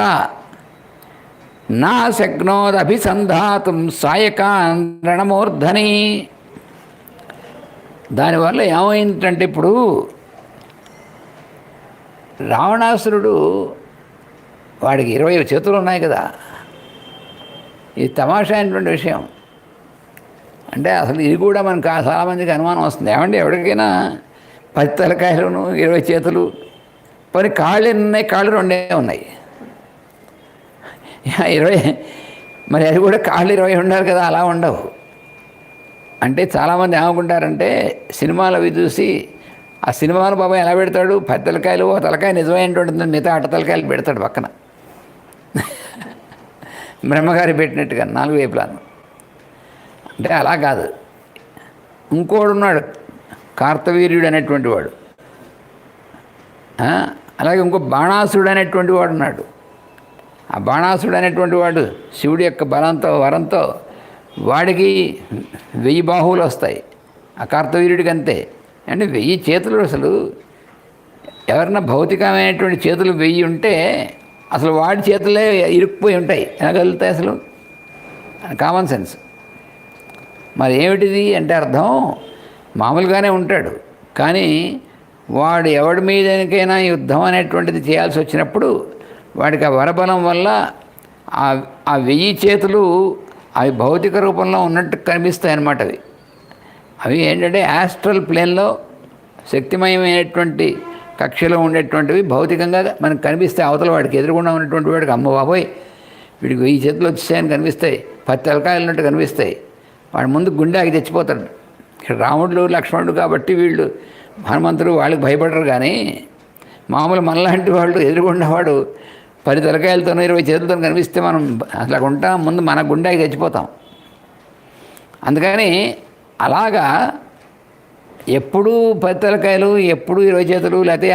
నా శక్నోదభిసంధాతుం సాయకాంద్రణమూర్ధని. దానివల్ల ఏమైందంటే ఇప్పుడు రావణాసురుడు వాడికి 20 చేతులు ఉన్నాయి కదా. ఇది తమాషా అయినటువంటి విషయం. అంటే అసలు ఇది కూడా మనకు చాలామందికి అనుమానం వస్తుంది. ఏమంటే ఎవరికైనా 10 తలకాయలును 20 చేతులు, పని కాళ్ళు ఎన్ని ఉన్నాయి? కాళ్ళు 2 ఉన్నాయి. 20 మరి అది కూడా కాళ్ళు 20 ఉండాలి కదా, అలా ఉండవు. అంటే చాలామంది ఏమనుకుంటారంటే సినిమాలు అవి చూసి ఆ సినిమాను బాబా ఎలా పెడతాడు, 10 తలకాయలు, ఓ తలకాయ నిజమైనటువంటి మిగతా 8 తలకాయలు పెడతాడు పక్కన, బ్రహ్మగారి పెట్టినట్టుగా 4 వైపులాను. అంటే అలా కాదు. ఇంకోడు ఉన్నాడు కార్తవీర్యుడు అనేటువంటి వాడు. అలాగే ఇంకో బాణాసురుడు అనేటువంటి వాడు ఉన్నాడు. ఆ బాణాసురుడు అనేటువంటి వాడు శివుడి యొక్క బలంతో వరంతో వాడికి 1000 బాహువులు వస్తాయి. ఆ కార్తవీర్యుడికి అంతే. అంటే 1000 చేతులు. అసలు ఎవరన్నా భౌతికమైనటువంటి చేతులు 1000 ఉంటే అసలు వాడి చేతులే ఇరుక్కుపోయి ఉంటాయి. ఎలా కలుగుతాయి అసలు? Common sense. మరి ఏమిటిది అంటే అర్థం, మామూలుగానే ఉంటాడు కానీ వాడు ఎవడి మీదకైనా యుద్ధం అనేటువంటిది చేయాల్సి వచ్చినప్పుడు వాడికి ఆ వరబలం వల్ల ఆ 1000 చేతులు అవి భౌతిక రూపంలో ఉన్నట్టు కనిపిస్తాయి అన్నమాట. అవి ఏంటంటే యాస్ట్రల్ ప్లేన్లో శక్తిమయమైనటువంటి కక్షలో ఉండేటువంటివి భౌతికంగా మనకు కనిపిస్తాయి. అవతల వాడికి ఎదురుగుండా ఉన్నటువంటి వాడికి అమ్మ బాబోయ్ వీడికి 1000 చేతులు వచ్చేసాయని కనిపిస్తాయి, 10 తలకాయలు ఉన్నట్టు కనిపిస్తాయి. వాడి ముందు గుండెకి తెచ్చిపోతాడు. ఇక్కడ రాముడు లక్ష్మణుడు కాబట్టి వీళ్ళు హనుమంతుడు వాళ్ళకి భయపడరు. కానీ మామూలు మనలాంటి వాళ్ళు ఎదురుగున్నవాడు 10 తలకాయలతోనో 20 చేతులతో కనిపిస్తే మనం అట్లా ఉంటాం, ముందు మన గుండెకి చచ్చిపోతాం. అందుకని అలాగా ఎప్పుడూ 10 తలకాయలు, ఎప్పుడు 20 చేతులు, లేకపోతే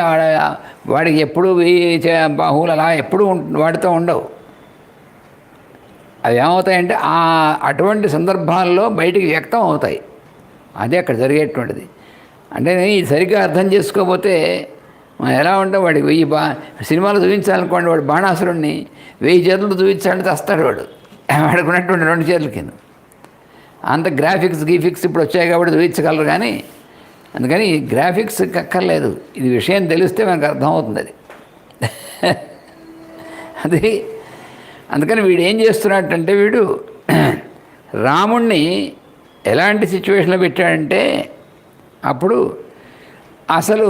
వాడికి ఎప్పుడు 1000 బాహువులు అలా ఎప్పుడు వాడితో ఉండవు. అవి ఏమవుతాయంటే అటువంటి సందర్భాల్లో బయటికి వ్యక్తం అవుతాయి. అదే అక్కడ జరిగేటువంటిది. అంటే ఇది సరిగ్గా అర్థం చేసుకోకపోతే మనం ఎలా ఉంటాం, వాడికి 1000 సినిమాలు చూపించాలనుకోండి, వాడు బాణాసురుణ్ణి 1000 చేతులు చూపించాలంటే వస్తాడు వాడికి ఉన్నటువంటి 2 చేతుల కింద. అంత గ్రాఫిక్స్ ఇప్పుడు వచ్చాయి కాబట్టి చూపించగలరు. కానీ అందుకని ఈ గ్రాఫిక్స్ అక్కర్లేదు, ఇది విషయం తెలిస్తే మనకు అర్థమవుతుంది అది. అది అందుకని వీడు ఏం చేస్తున్నట్టంటే, వీడు రాముణ్ణి ఎలాంటి సిచ్యువేషన్లో పెట్టాడంటే, అప్పుడు అసలు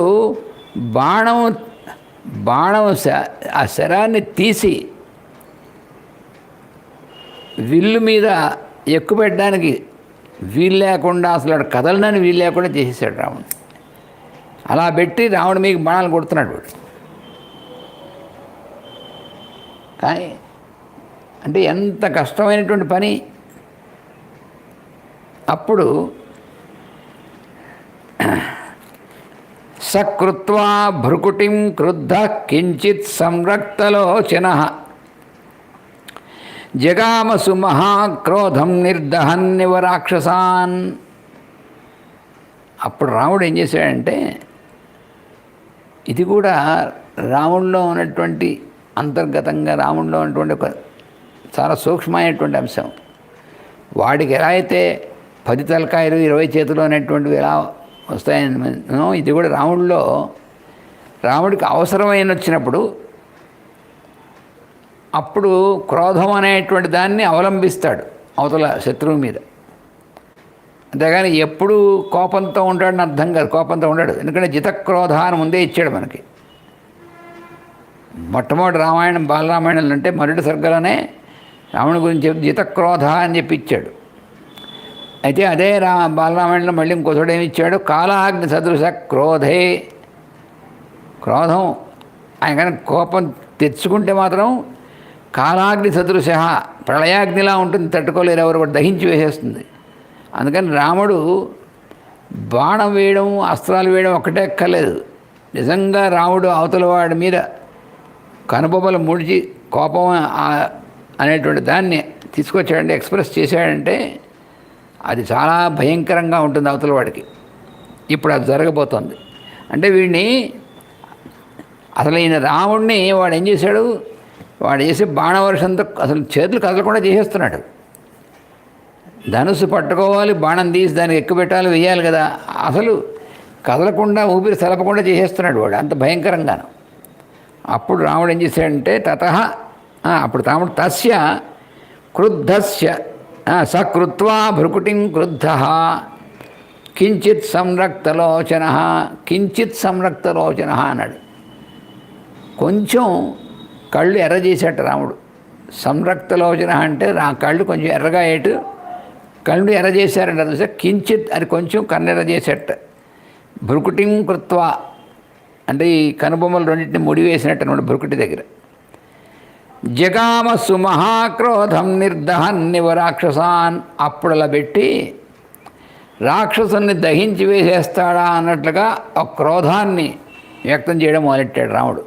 బాణం ఆ శరాన్ని తీసి విల్లు మీద ఎక్కుపెట్టడానికి వీలు లేకుండా, అసలు వాడు కదలనని వీలు లేకుండా చేసేసాడు రాముడు. అలా పెట్టి రాముడు మీకు బాణాలు కొడుతున్నాడు వాడు. కానీ అంటే ఎంత కష్టమైనటువంటి పని. అప్పుడు సకృత్వా భృకుటిం క్రుద్ధ కించిత్ సంరక్తలోచన జగామసు మహాక్రోధం నిర్దహన్నివ రాక్షసాన్. అప్పుడు రాముడు ఏం చేశాడంటే, ఇది కూడా రాముడిలో ఉన్నటువంటి అంతర్గతంగా రాముడిలో ఉన్నటువంటి ఒక చాలా సూక్ష్మమైనటువంటి అంశం. వాడికి ఎలా అయితే 10 తలకాయలు 20 చేతులు అనేటువంటివి ఎలా వస్తాయనో, ఇది కూడా రాముడికి అవసరమైన వచ్చినప్పుడు అప్పుడు క్రోధం అనేటువంటి దాన్ని అవలంబిస్తాడు అవతల శత్రువు మీద. అంతేగాని ఎప్పుడు కోపంతో ఉంటాడని అర్థం కాదు, కోపంతో ఉండడు. ఎందుకంటే జితక్రోధ అని ముందే ఇచ్చాడు మనకి. మొట్టమొదటి రామాయణం బాలరామాయణం అంటే మొదటి సర్గలోనే రాముని గురించి జితక్రోధ అని చెప్పి ఇచ్చాడు. అయితే అదే బాలరామాయణంలో మళ్ళీ ఇంకోసారి ఏమి ఇచ్చాడు, కాలాగ్ని సదృశ క్రోధే. క్రోధం ఆయన కానీ కోపం తెచ్చుకుంటే మాత్రం కాలాగ్ని సదృశ, ప్రళయాగ్నిలా ఉంటుంది, తట్టుకోలేరు ఎవరు, కూడా దహించి వేసేస్తుంది. అందుకని రాముడు బాణం వేయడం, అస్త్రాలు వేయడం ఒక్కటే ఎక్కర్లేదు. నిజంగా రాముడు అవతల వాడి మీద కనుబొమ్మలు ముడిచి కోపం అనేటువంటి దాన్ని తీసుకొచ్చాడంటే, ఎక్స్ప్రెస్ చేశాడంటే అది చాలా భయంకరంగా ఉంటుంది అవతల వాడికి. ఇప్పుడు అది జరగబోతోంది. అంటే వీడిని అసలు ఈయన రాముడిని వాడు ఏం చేశాడు, వాడు చేసే బాణవర్షంతో అసలు చేతులు కదలకుండా చేసేస్తున్నాడు. ధనుసు పట్టుకోవాలి, బాణం తీసి దానికి ఎక్కుపెట్టాలి, వేయాలి కదా, అసలు కదలకుండా ఊపిరి సలపకుండా చేసేస్తున్నాడు వాడు, అంత భయంకరంగాను. అప్పుడు రాముడు ఏం చేశాడంటే అప్పుడు రాముడు తస్య క్రుద్ధస్య సకృత్వా భృకుటిం క్రుద్ధ కించిత్ సంరక్తలోచన అన్నాడు. కొంచెం కళ్ళు ఎర్ర చేశాట రాముడు. సంరక్తలోచన అంటే కళ్ళు కొంచెం ఎర్రగా కళ్ళు ఎర్ర చేశారంట. చూసా కించిత్ అది కొంచెం కన్నెర్ర చేసేట. భృకుటిం కృత్వా అంటే ఈ కనుబొమ్మలు రెండింటిని ముడివేసినట్టు అనమాట భృకుటి దగ్గర. జగామసు మహాక్రోధం నిర్దహన్నివ రాక్షసాన్. అప్పుడు అలా పెట్టి రాక్షసుని దహించి వేసేస్తాడా అన్నట్లుగా ఆ క్రోధాన్ని వ్యక్తం చేయడం మొదలెట్టాడు రాముడు.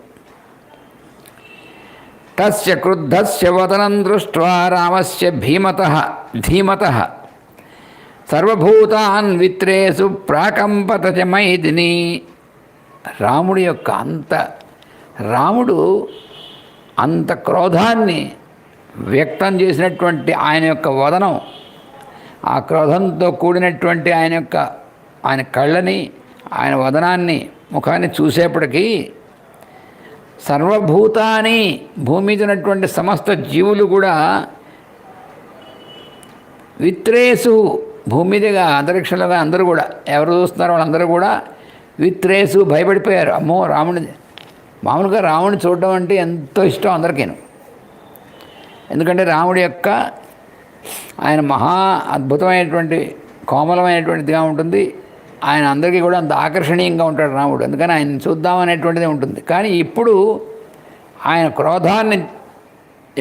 తస్య క్రుద్ధస్య వదనం దృష్ట్వా రామస్య ధీమతః సర్వభూతాన్ విత్రేసు ప్రాకంపత చ మైథిని. రాముడు అంత క్రోధాన్ని వ్యక్తం చేసినటువంటి ఆయన యొక్క వదనం, ఆ క్రోధంతో కూడినటువంటి ఆయన కళ్ళని, ఆయన వదనాన్ని, ముఖాన్ని చూసేప్పటికీ సర్వభూతాన్ని, భూమి మీద ఉన్నటువంటి సమస్త జీవులు కూడా విత్రేసు, భూమి మీదుగా అంతరిక్షంలోగా అందరూ కూడా ఎవరు చూస్తున్నారో వాళ్ళందరూ కూడా విత్రేసు భయపడిపోయారు. అమ్మో రాముడి, మామూలుగా రాముడిని చూడడం అంటే ఎంతో ఇష్టం అందరికీను. ఎందుకంటే రాముడి యొక్క ఆయన మహా అద్భుతమైనటువంటి కోమలమైనటువంటిదిగా ఉంటుంది. ఆయన అందరికీ కూడా అంత ఆకర్షణీయంగా ఉంటాడు రాముడు, అందుకని ఆయన చూద్దామనేటువంటిది ఉంటుంది. కానీ ఇప్పుడు ఆయన క్రోధాన్ని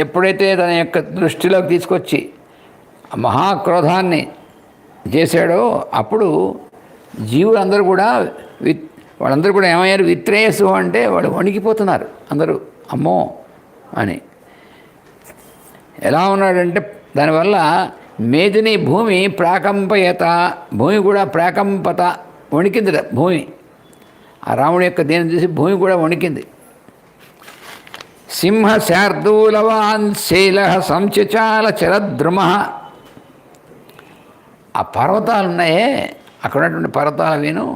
ఎప్పుడైతే తన యొక్క దృష్టిలోకి తీసుకొచ్చి మహాక్రోధాన్ని చేశాడో అప్పుడు జీవులందరూ కూడా వాళ్ళందరూ కూడా ఏమయ్యారు? విత్రేయసు అంటే వాళ్ళు వణికిపోతున్నారు అందరూ, అమ్మో అని. ఎలా ఉన్నాడంటే దానివల్ల మేదిని భూమి ప్రాకంపయత, భూమి కూడా ప్రాకంపత, వణికింది భూమి. ఆ రాముడి యొక్క దేని చూసి భూమి కూడా వణికింది. సింహ శార్దూలవాన్ శైల సంచచాల చరద్రుమ. ఆ పర్వతాలు ఉన్నాయే, అక్కడ ఉన్నటువంటి పర్వతాలు విను,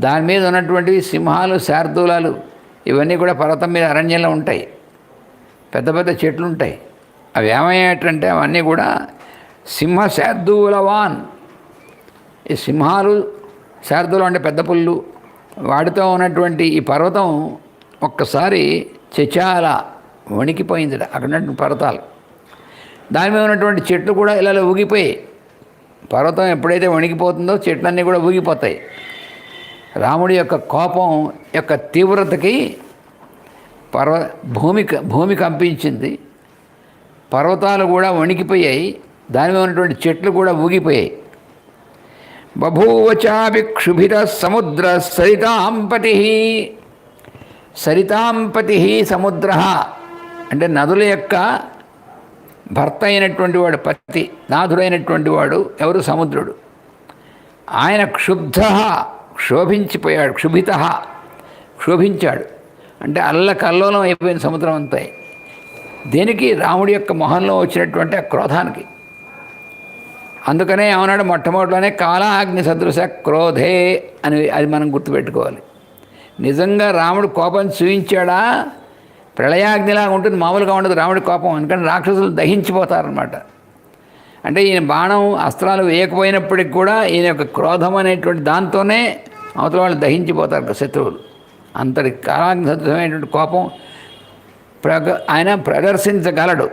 దాని మీద ఉన్నటువంటివి సింహాలు శార్దూలాలు ఇవన్నీ కూడా పర్వతం మీద అరణ్యంలో ఉంటాయి, పెద్ద పెద్ద చెట్లు ఉంటాయి. అవి ఏమయ్యేటంటే అవన్నీ కూడా సింహ శార్దూలవాన్, ఈ సింహాలు శార్దూలం అంటే పెద్ద పుల్లు, వాటితో ఉన్నటువంటి ఈ పర్వతం ఒక్కసారి చచాల వణికిపోయింది. అక్కడ ఉన్నటువంటి పర్వతాలు, దాని మీద ఉన్నటువంటి చెట్లు కూడా ఇలా ఊగిపోయాయి. పర్వతం ఎప్పుడైతే వణికిపోతుందో చెట్లన్నీ కూడా ఊగిపోతాయి. రాముడి యొక్క కోపం యొక్క తీవ్రతకి భూమి కంపించింది, పర్వతాలు కూడా వణికిపోయాయి, దాని మీద ఉన్నటువంటి చెట్లు కూడా ఊగిపోయాయి. బభూవచాపి క్షుభిత సముద్ర సరితాంపతి. సరితాంపతి సముద్ర అంటే నదుల యొక్క భర్త అయినటువంటి వాడు, పతి నాథుడైనటువంటి వాడు ఎవరు? సముద్రుడు. ఆయన క్షుబ్ధ క్షోభించిపోయాడు, క్షుభిత క్షోభించాడు అంటే అల్లకల్లోలం అయిపోయిన సముద్రం అంతా. దేనికి? రాముడి యొక్క మొహంలో వచ్చినటువంటి ఆ క్రోధానికి. అందుకనే ఏమన్నాడు మొట్టమొదటిలోనే కాలాగ్ని సదృశ క్రోధే అని, అది మనం గుర్తుపెట్టుకోవాలి. నిజంగా రాముడు కోపం చూపించాడా? ప్రళయాగ్నిలాగా ఉంటుంది, మామూలుగా ఉండదు రాముడి కోపం. ఎందుకంటే రాక్షసులు దహించిపోతారనమాట. అంటే ఈయన బాణం అస్త్రాలు వేయకపోయినప్పటికి కూడా ఈయన యొక్క క్రోధం అనేటువంటి దాంతోనే అవతల వాళ్ళు దహించిపోతారు శత్రువులు. అంతటి కాలాగ్ని సదృశమైనటువంటి కోపం ఆయన ప్రదర్శించగలడు.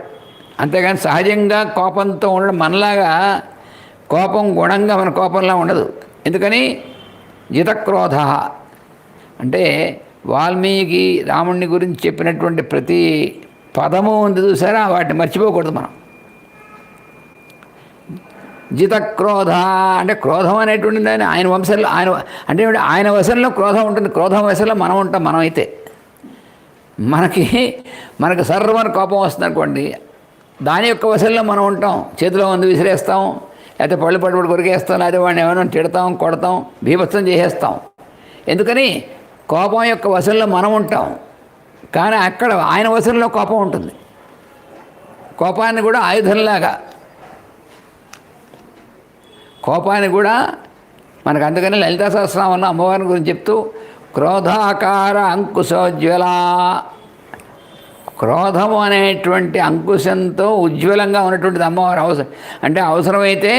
అంతేగాని సహజంగా కోపంతో ఉండడం మనలాగా కోపం గుణంగా మన కోపంలా ఉండదు. ఎందుకని? జితక్రోధ అంటే వాల్మీకి రాముడిని గురించి చెప్పినటువంటి ప్రతి పదము ఉంది చూసారా, వాటిని మర్చిపోకూడదు మనం. జితక్రోధ అంటే క్రోధం అనేటువంటి దాన్ని ఆయన వంశంలో ఆయన అంటే ఆయన వశంలో క్రోధం ఉంటుంది, క్రోధం వశంలో మనం ఉంటాం. మనం అయితే మనకు సర్వన కోపం వస్తుంది అనుకోండి, దాని యొక్క వశంలో మనం ఉంటాం. చేతిలో ఉంది విసిరేస్తాం, లేకపోతే పళ్ళు పట్టుబడి కొరికేస్తాం, లేకపోతే వాడిని ఏమైనా తిడతాం, కొడతాం, బీభత్సం చేసేస్తాం. ఎందుకని? కోపం యొక్క వశంలో మనం ఉంటాం. కానీ అక్కడ ఆయన వశంలో కోపం ఉంటుంది. కోపాన్ని కూడా ఆయుధంలాగా, కోపాన్ని కూడా మనకు. అందుకని లలితా సహస్రనామంలో అమ్మవారిని గురించి చెప్తూ క్రోధాకార అంకుశోజ్వల, క్రోధము అనేటువంటి అంకుశంతో ఉజ్వలంగా ఉన్నటువంటిది అమ్మవారు. అంటే అవసరమైతే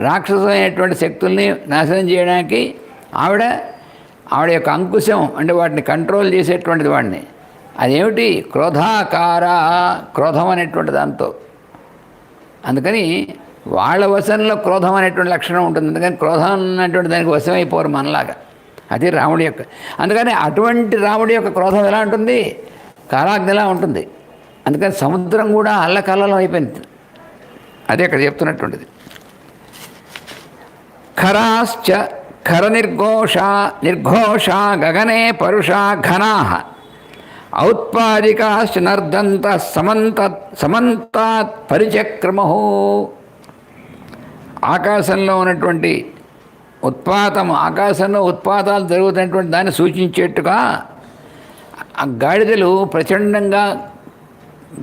రాక్షసమైనటువంటి శక్తుల్ని నాశనం చేయడానికి ఆవిడ యొక్క అంకుశం అంటే వాటిని కంట్రోల్ చేసేటువంటిది వాడిని. అదేమిటి? క్రోధాకార, క్రోధం అనేటువంటి దాంతో. అందుకని వాళ్ళ వశంలో క్రోధం అనేటువంటి లక్షణం ఉంటుంది. అందుకని క్రోధం అన్నటువంటి దానికి వశమైపోరు మనలాగా. అది రాముడి యొక్క. అందుకని అటువంటి రాముడి యొక్క క్రోధం ఎలా ఉంటుంది? కాలాగ్నిలా ఉంటుంది. అందుకని సముద్రం కూడా అల్లకల్లలో అయిపోయింది. అదే ఇక్కడ చెప్తున్నటువంటిది. ఖరాశ్చ ఖర నిర్ఘోష గగనే పరుషా ఘనా ఔత్పాదికాశ్చ నర్దంత సమంతాత్ పరిచక్రమో. ఆకాశంలో ఉన్నటువంటి ఆకాశంలో ఉత్పాతాలు జరుగుతున్నటువంటి దాన్ని సూచించేట్టుగా ఆ గాడిదలు ప్రచండంగా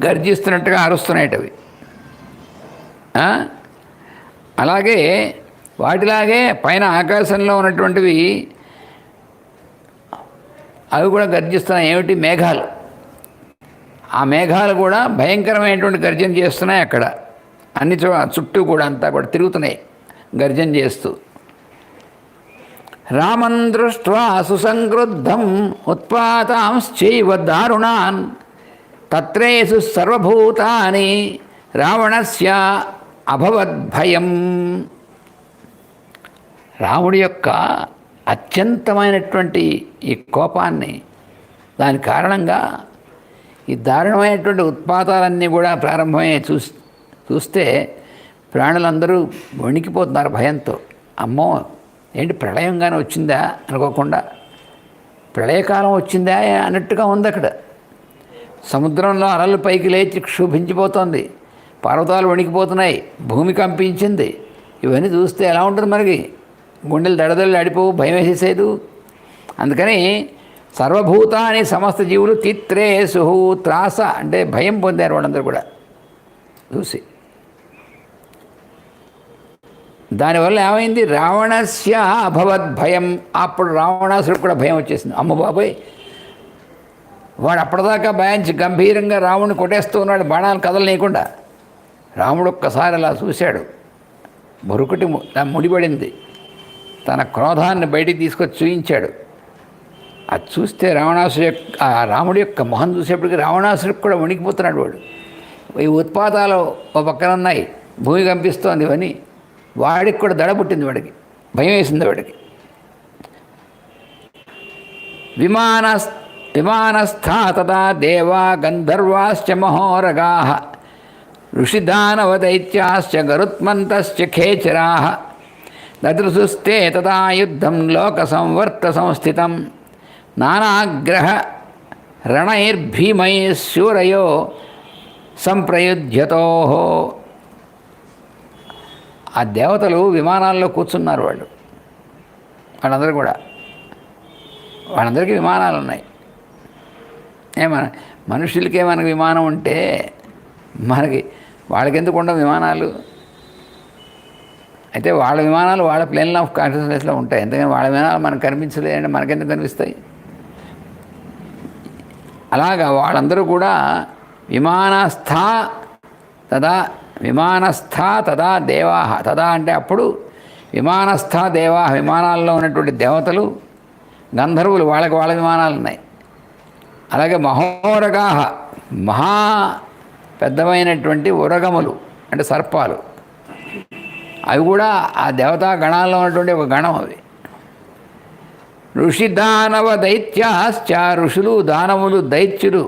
గర్జిస్తున్నట్టుగా అరుస్తున్నాయటవి. అలాగే వాటిలాగే పైన ఆకాశంలో ఉన్నటువంటివి అవి కూడా గర్జిస్తున్నాయి. ఏమిటి? మేఘాలు. ఆ మేఘాలు కూడా భయంకరమైనటువంటి గర్జన చేస్తున్నాయి. అక్కడ అన్ని చుట్టూ కూడా అంతా కూడా తిరుగుతున్నాయి గర్జన చేస్తూ. రామం దృష్ట్వా సుసంక్రుద్ధం ఉత్పాతాంశ్చైవ దారుణాన్ తత్రేషు సర్వభూతాని రావణస్య అభవద్భయం. రాముడి యొక్క అత్యంతమైనటువంటి ఈ కోపాన్ని, దాని కారణంగా ఈ దారుణమైనటువంటి ఉత్పాతాలన్నీ కూడా ప్రారంభమయ్యే చూస్తే ప్రాణులందరూ వణికిపోతున్నారు భయంతో. అమ్మో, ఏంటి ప్రళయంగానే వచ్చిందా అనుకోకుండా, ప్రళయకాలం వచ్చిందా అన్నట్టుగా ఉంది అక్కడ. సముద్రంలో అలలు పైకి లేచి క్షోభించిపోతుంది, పర్వతాలు వణికిపోతున్నాయి, భూమి కంపించింది. ఇవన్నీ చూస్తే ఎలా ఉంటుంది మనకి? గుండెలు దడదలు ఆడిపోవు, భయం వేసేసేదు. అందుకని సర్వభూతాన్ని సమస్త జీవులు తిత్రేసు, త్రాస అంటే భయం పొందారు వాళ్ళందరూ కూడా చూసి. దానివల్ల ఏమైంది? రావణస్య అభవద్ భయం. అప్పుడు రావణాసుడికి కూడా భయం వచ్చేసింది. అమ్మ బాబాయ్, వాడు అప్పటిదాకా భయించి గంభీరంగా రాముడిని కొట్టేస్తూ ఉన్నాడు, బాణాలు కదలనీయకుండా. రాముడు ఒక్కసారి అలా చూశాడు, మరొకటి ముడిపడింది. తన క్రోధాన్ని బయటికి తీసుకొచ్చి చూయించాడు. అది చూస్తే రాముడి యొక్క మొహం చూసేప్పటికి రావణాసుడికి కూడా వణికిపోతున్నాడు వాడు. ఈ ఉత్పాతాలు ఒక పక్కన ఉన్నాయి, భూమి కంపిస్తోంది, ఇవన్నీ వాడికి కూడా దడ పుట్టింది, వాడికి భయం వేసింది. వాడికి విమానస్థా తదా దేవా గంధర్వాశ్చ మహోరగా ఋషిదానవదైత్యాశ్చ గరుత్మంతశ్చ ఖేచరా దదృశుస్తే తదా యుద్ధం లోక సంవర్త సంస్థితం నానాగ్రహ రణైర్భీమై శూరయో సంప్రయుధ్యతో. ఆ దేవతలు విమానాల్లో కూర్చున్నారు. వాళ్ళందరూ కూడా, వాళ్ళందరికీ విమానాలు ఉన్నాయి. మనుషులకే మనకు విమానం ఉంటే వాళ్ళకెందుకు ఉండవు విమానాలు? అయితే వాళ్ళ విమానాలు వాళ్ళ ప్లేన్ ఆఫ్ కాన్షియస్నెస్లో ఉంటాయి. ఎందుకని వాళ్ళ విమానాలు మనకు కనిపించలేదంటే మనకెందుకు కనిపిస్తాయి? అలాగా వాళ్ళందరూ కూడా విమానస్థా తదా దేవాహ. తదా అంటే అప్పుడు విమానస్థా దేవాహ, విమానాల్లో ఉన్నటువంటి దేవతలు, గంధర్వులు, వాళ్ళ విమానాలు ఉన్నాయి. అలాగే మహోరగాహ, మహా పెద్దమైనటువంటి ఉరగములు అంటే సర్పాలు, అవి కూడా ఆ దేవతా గణాల్లో ఉన్నటువంటి ఒక గణం. అవి ఋషి దానవ దైత్యాశ్చ, ఋషులు, దానవులు, దైత్యులు,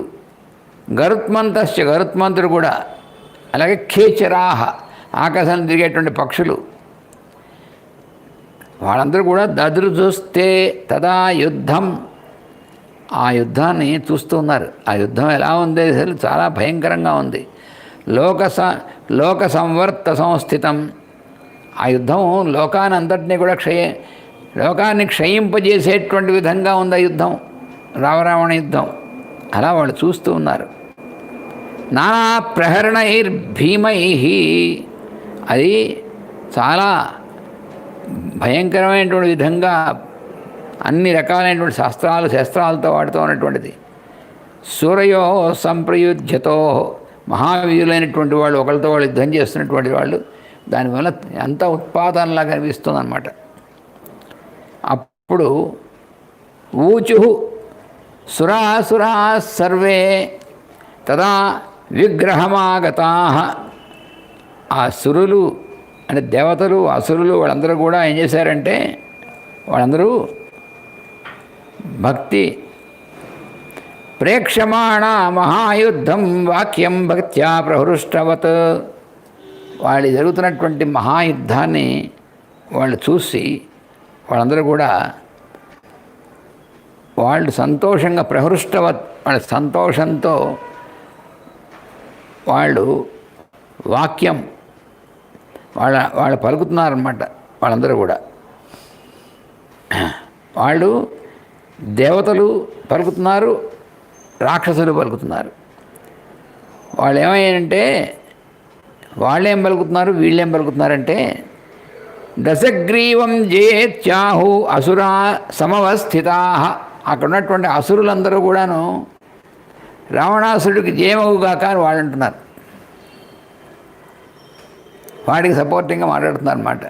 గరుత్మంతశ్చ, గరుత్మంతుడు కూడా, అలాగే ఖేచరాహ, ఆకాశాన్ని తిరిగేటువంటి పక్షులు, వాళ్ళందరూ కూడా దదృశుస్తే తదా యుద్ధం. ఆ యుద్ధాన్ని చూస్తూ ఉన్నారు. ఆ యుద్ధం ఎలా ఉంది? అసలు చాలా భయంకరంగా ఉంది. లోక సంవర్త సంస్థితం. ఆ యుద్ధం లోకాన్ని అంతటినీ కూడా లోకాన్ని క్షయింపజేసేటువంటి విధంగా ఉంది ఆ యుద్ధం, రావరావణ యుద్ధం. అలా వాళ్ళు చూస్తూ ఉన్నారు. నానా ప్రహరణైర్భీమై, అది చాలా భయంకరమైనటువంటి విధంగా అన్ని రకాలైనటువంటి శస్త్రాలతో వాడుతూ ఉన్నటువంటిది. సూరయో సంప్రయుధ్యతో, మహావీరులైనటువంటి వాళ్ళు ఒకరితో వాళ్ళు యుద్ధం చేస్తున్నటువంటి వాళ్ళు. దానివల్ల ఎంత ఉత్పాదనలా కనిపిస్తుంది అన్నమాట. అప్పుడు ఊచు సురాసురా సర్వే తదా విగ్రహమాగతా. ఆ సురులు అంటే దేవతలు, అసురులు, వాళ్ళందరూ కూడా ఏం చేశారంటే, వాళ్ళందరూ భక్తి ప్రేక్షమాణ మహాయుద్ధం వాక్యం భక్త్యా ప్రహృష్టవత్. వాళ్ళు జరుగుతున్నటువంటి మహాయుద్ధాన్ని వాళ్ళు చూసి వాళ్ళందరూ కూడా వాళ్ళు సంతోషంగా ప్రహృష్టవత్, వాళ్ళ సంతోషంతో వాళ్ళు వాక్యం వాళ్ళు పలుకుతున్నారన్నమాట. వాళ్ళందరూ కూడా వాళ్ళు దేవతలు పలుకుతున్నారు, రాక్షసులు పలుకుతున్నారు. వాళ్ళు ఏమయ్యారంటే, వాళ్ళేం పలుకుతున్నారు, వీళ్ళేం పలుకుతున్నారంటే, దశగ్రీవం జయేత్యాహు అసురా సమవస్థితా. అక్కడ ఉన్నటువంటి అసురులందరూ కూడాను రావణాసుడికి జయమవుగాక అని వాళ్ళు అంటున్నారు. వాడికి సపోర్టింగ్గా మాట్లాడుతున్నారు అన్నమాట.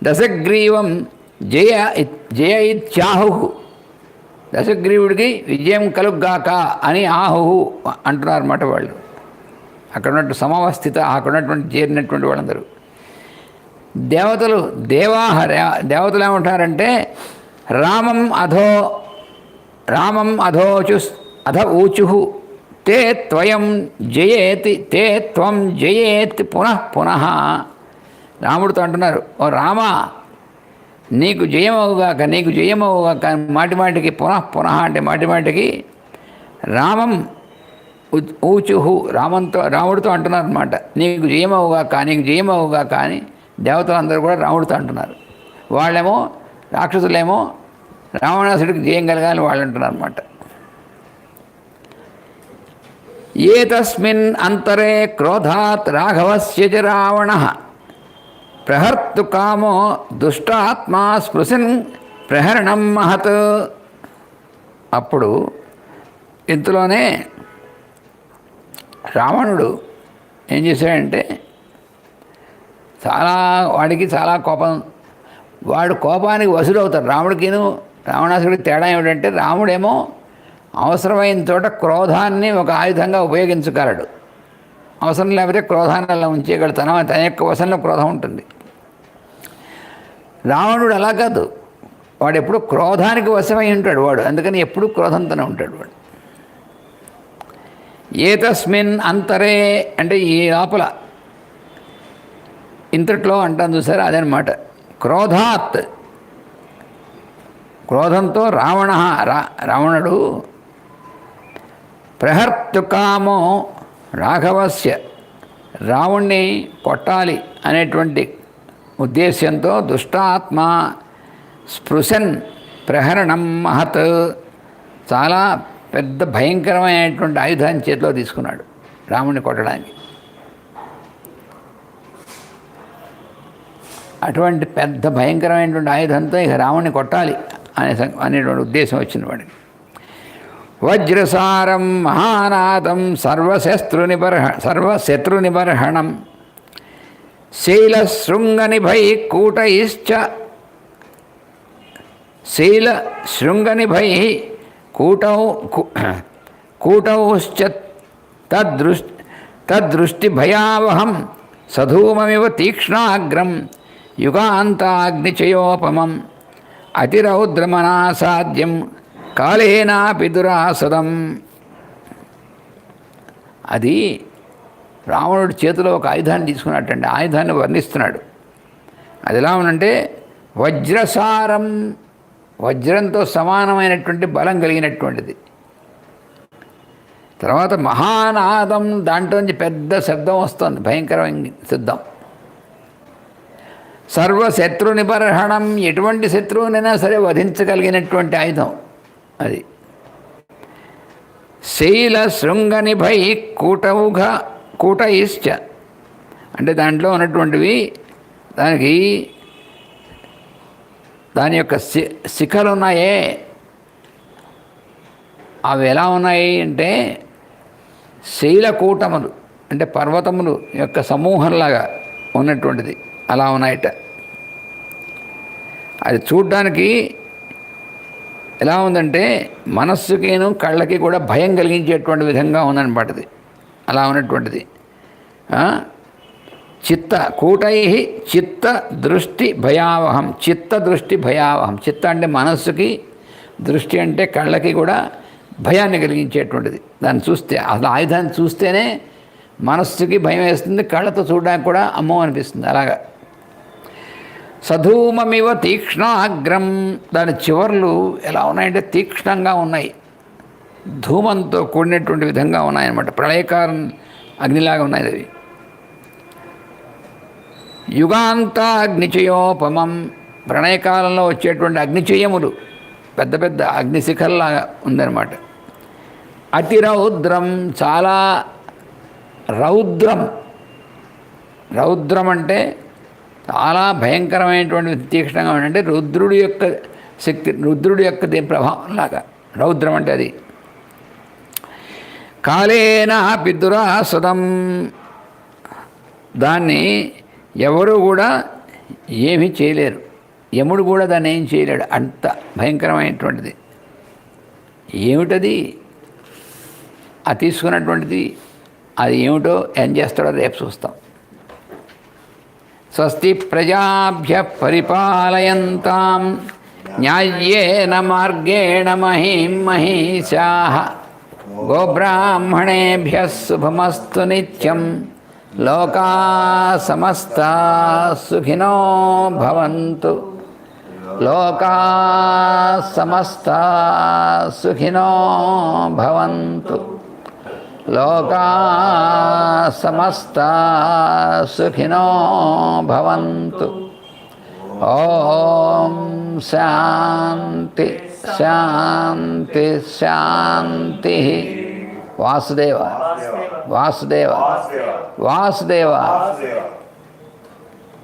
దశగ్రీవం జయ ఇత్యాహు, దశగ్రీవుడికి విజయం కలుగ్గాక అని ఆహు అంటున్నారు అన్నమాట వాళ్ళు. అక్కడ ఉన్నట్టు సమవస్థిత, అక్కడ ఉన్నటువంటి చేరినటువంటి వాళ్ళందరూ. దేవతలు దేవతలు ఏమంటారంటే రామం అధ ఊచు తే త్వయం జయేతి తే త్వం జయేత్ పునః పునః. రాముడితో అంటున్నారు, ఓ రామ నీకు జయమవుగాక, నీకు జయమవుగాక. మాటిమాటికి పునః పునః అంటే మాటిమాటికి రామం ఊచుహు రాముడితో అంటున్నారు అనమాట. నీకు జయమవుగాక, నీకు జయమవుగాక అని దేవతలందరూ కూడా రాముడితో అంటున్నారు. వాళ్ళేమో రాక్షసులేమో రావణాసుడికి జయం కలగాలని వాళ్ళు అంటున్నారు అనమాట. ఏతస్మిన్ అంతరే క్రోధాత్ రాఘవస్య చ రావణః ప్రహర్తు కామో దుష్టాత్మా స్పృశన్ ప్రహరణం మహత్. అప్పుడు ఇంతలోనే రావణుడు ఏం చేశాడంటే వాడికి చాలా కోపం. వాడు కోపానికి వసుడవుతాడు. రాముడికిను రావణాసుడికి తేడా ఏమిటంటే రాముడేమో అవసరమైన చోట క్రోధాన్ని ఒక ఆయుధంగా ఉపయోగించగలడు. అవసరం లేకపోతే క్రోధాన్ని అలా ఉంచేయగలడు. తన యొక్క వశంలో క్రోధం ఉంటుంది. రావణుడు అలా కాదు, వాడు ఎప్పుడు క్రోధానికి వశమై ఉంటాడు వాడు. అందుకని ఎప్పుడు క్రోధంతోనే ఉంటాడు వాడు. ఏతస్మిన్ అంతరే అంటే ఈ లోపల, ఇంతట్లో అంటాను చూసారా, అదనమాట. క్రోధాత్ క్రోధంతో రావణుడు ప్రహర్తు కామో రాఘవస్య రావణ్ణి కొట్టాలి అనేటువంటి ఉద్దేశ్యంతో దుష్టాత్మ స్పృశన్ ప్రహరణం మహత్ చాలా పెద్ద భయంకరమైనటువంటి ఆయుధాన్ని చేతిలో తీసుకున్నాడు రాముడిని కొట్టడానికి. అటువంటి పెద్ద భయంకరమైనటువంటి ఆయుధంతో ఇక రాముడిని కొట్టాలి అనేటువంటి ఉద్దేశం వచ్చింది వాడికి. వజ్రసారం మహానాదం సర్వశత్రునిబర్హణం శైలశృంగనిభై కూటౌశ్చ తద్దృష్టిభయావహం సధూమమివ తీక్ష్ణాగ్రం యుగాంతాగ్నిచయోపమం అతిరౌద్రమనాసాద్యం కాళేనాపి దురాసదం. అది రావణుడి చేతిలో ఒక ఆయుధాన్ని తీసుకున్నట్టండి. ఆయుధాన్ని వర్ణిస్తున్నాడు. అది ఎలా ఉందంటే వజ్రసారం, వజ్రంతో సమానమైనటువంటి బలం కలిగినటువంటిది. తర్వాత మహానాదం, దాంట్లోంచి పెద్ద శబ్దం వస్తుంది, భయంకరమైన శబ్దం. సర్వశత్రు నిబర్హణం, ఎటువంటి శత్రువునైనా సరే వధించగలిగినటువంటి ఆయుధం అది. శైల శృంగనిభై కూటైశ్చ అంటే దాంట్లో ఉన్నటువంటివి దాని యొక్క శిఖలు ఉన్నాయే, అవి ఎలా ఉన్నాయి అంటే శైలకూటములు అంటే పర్వతములు యొక్క సమూహంలాగా ఉన్నటువంటిది అలా ఉన్నాయట. అది చూడ్డానికి ఎలా ఉందంటే మనస్సుకిను కళ్ళకి కూడా భయం కలిగించేటువంటి విధంగా ఉందన్నమాట. అది అలా ఉన్నటువంటిది. చిత్త దృష్టి భయావహం. చిత్త అంటే మనస్సుకి, దృష్టి అంటే కళ్ళకి కూడా భయాన్ని కలిగించేటువంటిది. దాన్ని చూస్తే, అసలు ఆయుధాన్ని చూస్తేనే మనస్సుకి భయం వేస్తుంది, కళ్ళతో చూడడానికి కూడా అమ్మో అనిపిస్తుంది. అలాగా సధూమమివ తీక్ష్ణాగ్రం, దాని చివర్లు ఎలా ఉన్నాయంటే తీక్ష్ణంగా ఉన్నాయి, ధూమంతో కూడినటువంటి విధంగా ఉన్నాయన్నమాట. ప్రళయకారం అగ్నిలాగా ఉన్నాయి అవి. యుగాంత అగ్నిచయోపమం, ప్రళయకాలంలో వచ్చేటువంటి అగ్నిచయములు, పెద్ద పెద్ద అగ్నిశిఖల్లాగా ఉందన్నమాట. అతిరౌద్రం, చాలా రౌద్రం అంటే చాలా భయంకరమైనటువంటి తీక్షణంగా అంటే రుద్రుడి యొక్క శక్తి, రుద్రుడి యొక్క ప్రభావం లాగా రౌద్రం అంటే అది. కాలేనాపి దురాసదం, దాన్ని ఎవరు కూడా ఏమీ చేయలేరు, యముడు కూడా దాన్ని ఏం చేయలేడు, అంత భయంకరమైనటువంటిది. ఏమిటది ఆ తీసుకున్నటువంటిది? అది ఏమిటో ఏం చేస్తాడో రేపు చూస్తాం. స్వస్తి ప్రజాభ్యః పరిపాలయంతాం న్యాయ్యేన మార్గేణ మహీం మహీషాః గోబ్రాహ్మణేభ్యः శుభమస్తు నిత్యం లోకాః సమస్తాః సుఖినో భవంతు లోకాః సమస్తాః సుఖినో భవంతు లోకాః సమస్తాః సుఖినో భవంతు ఓం శాంతి శాంతి శాంతి వాసుదేవ వాసుదేవ వాసుదేవ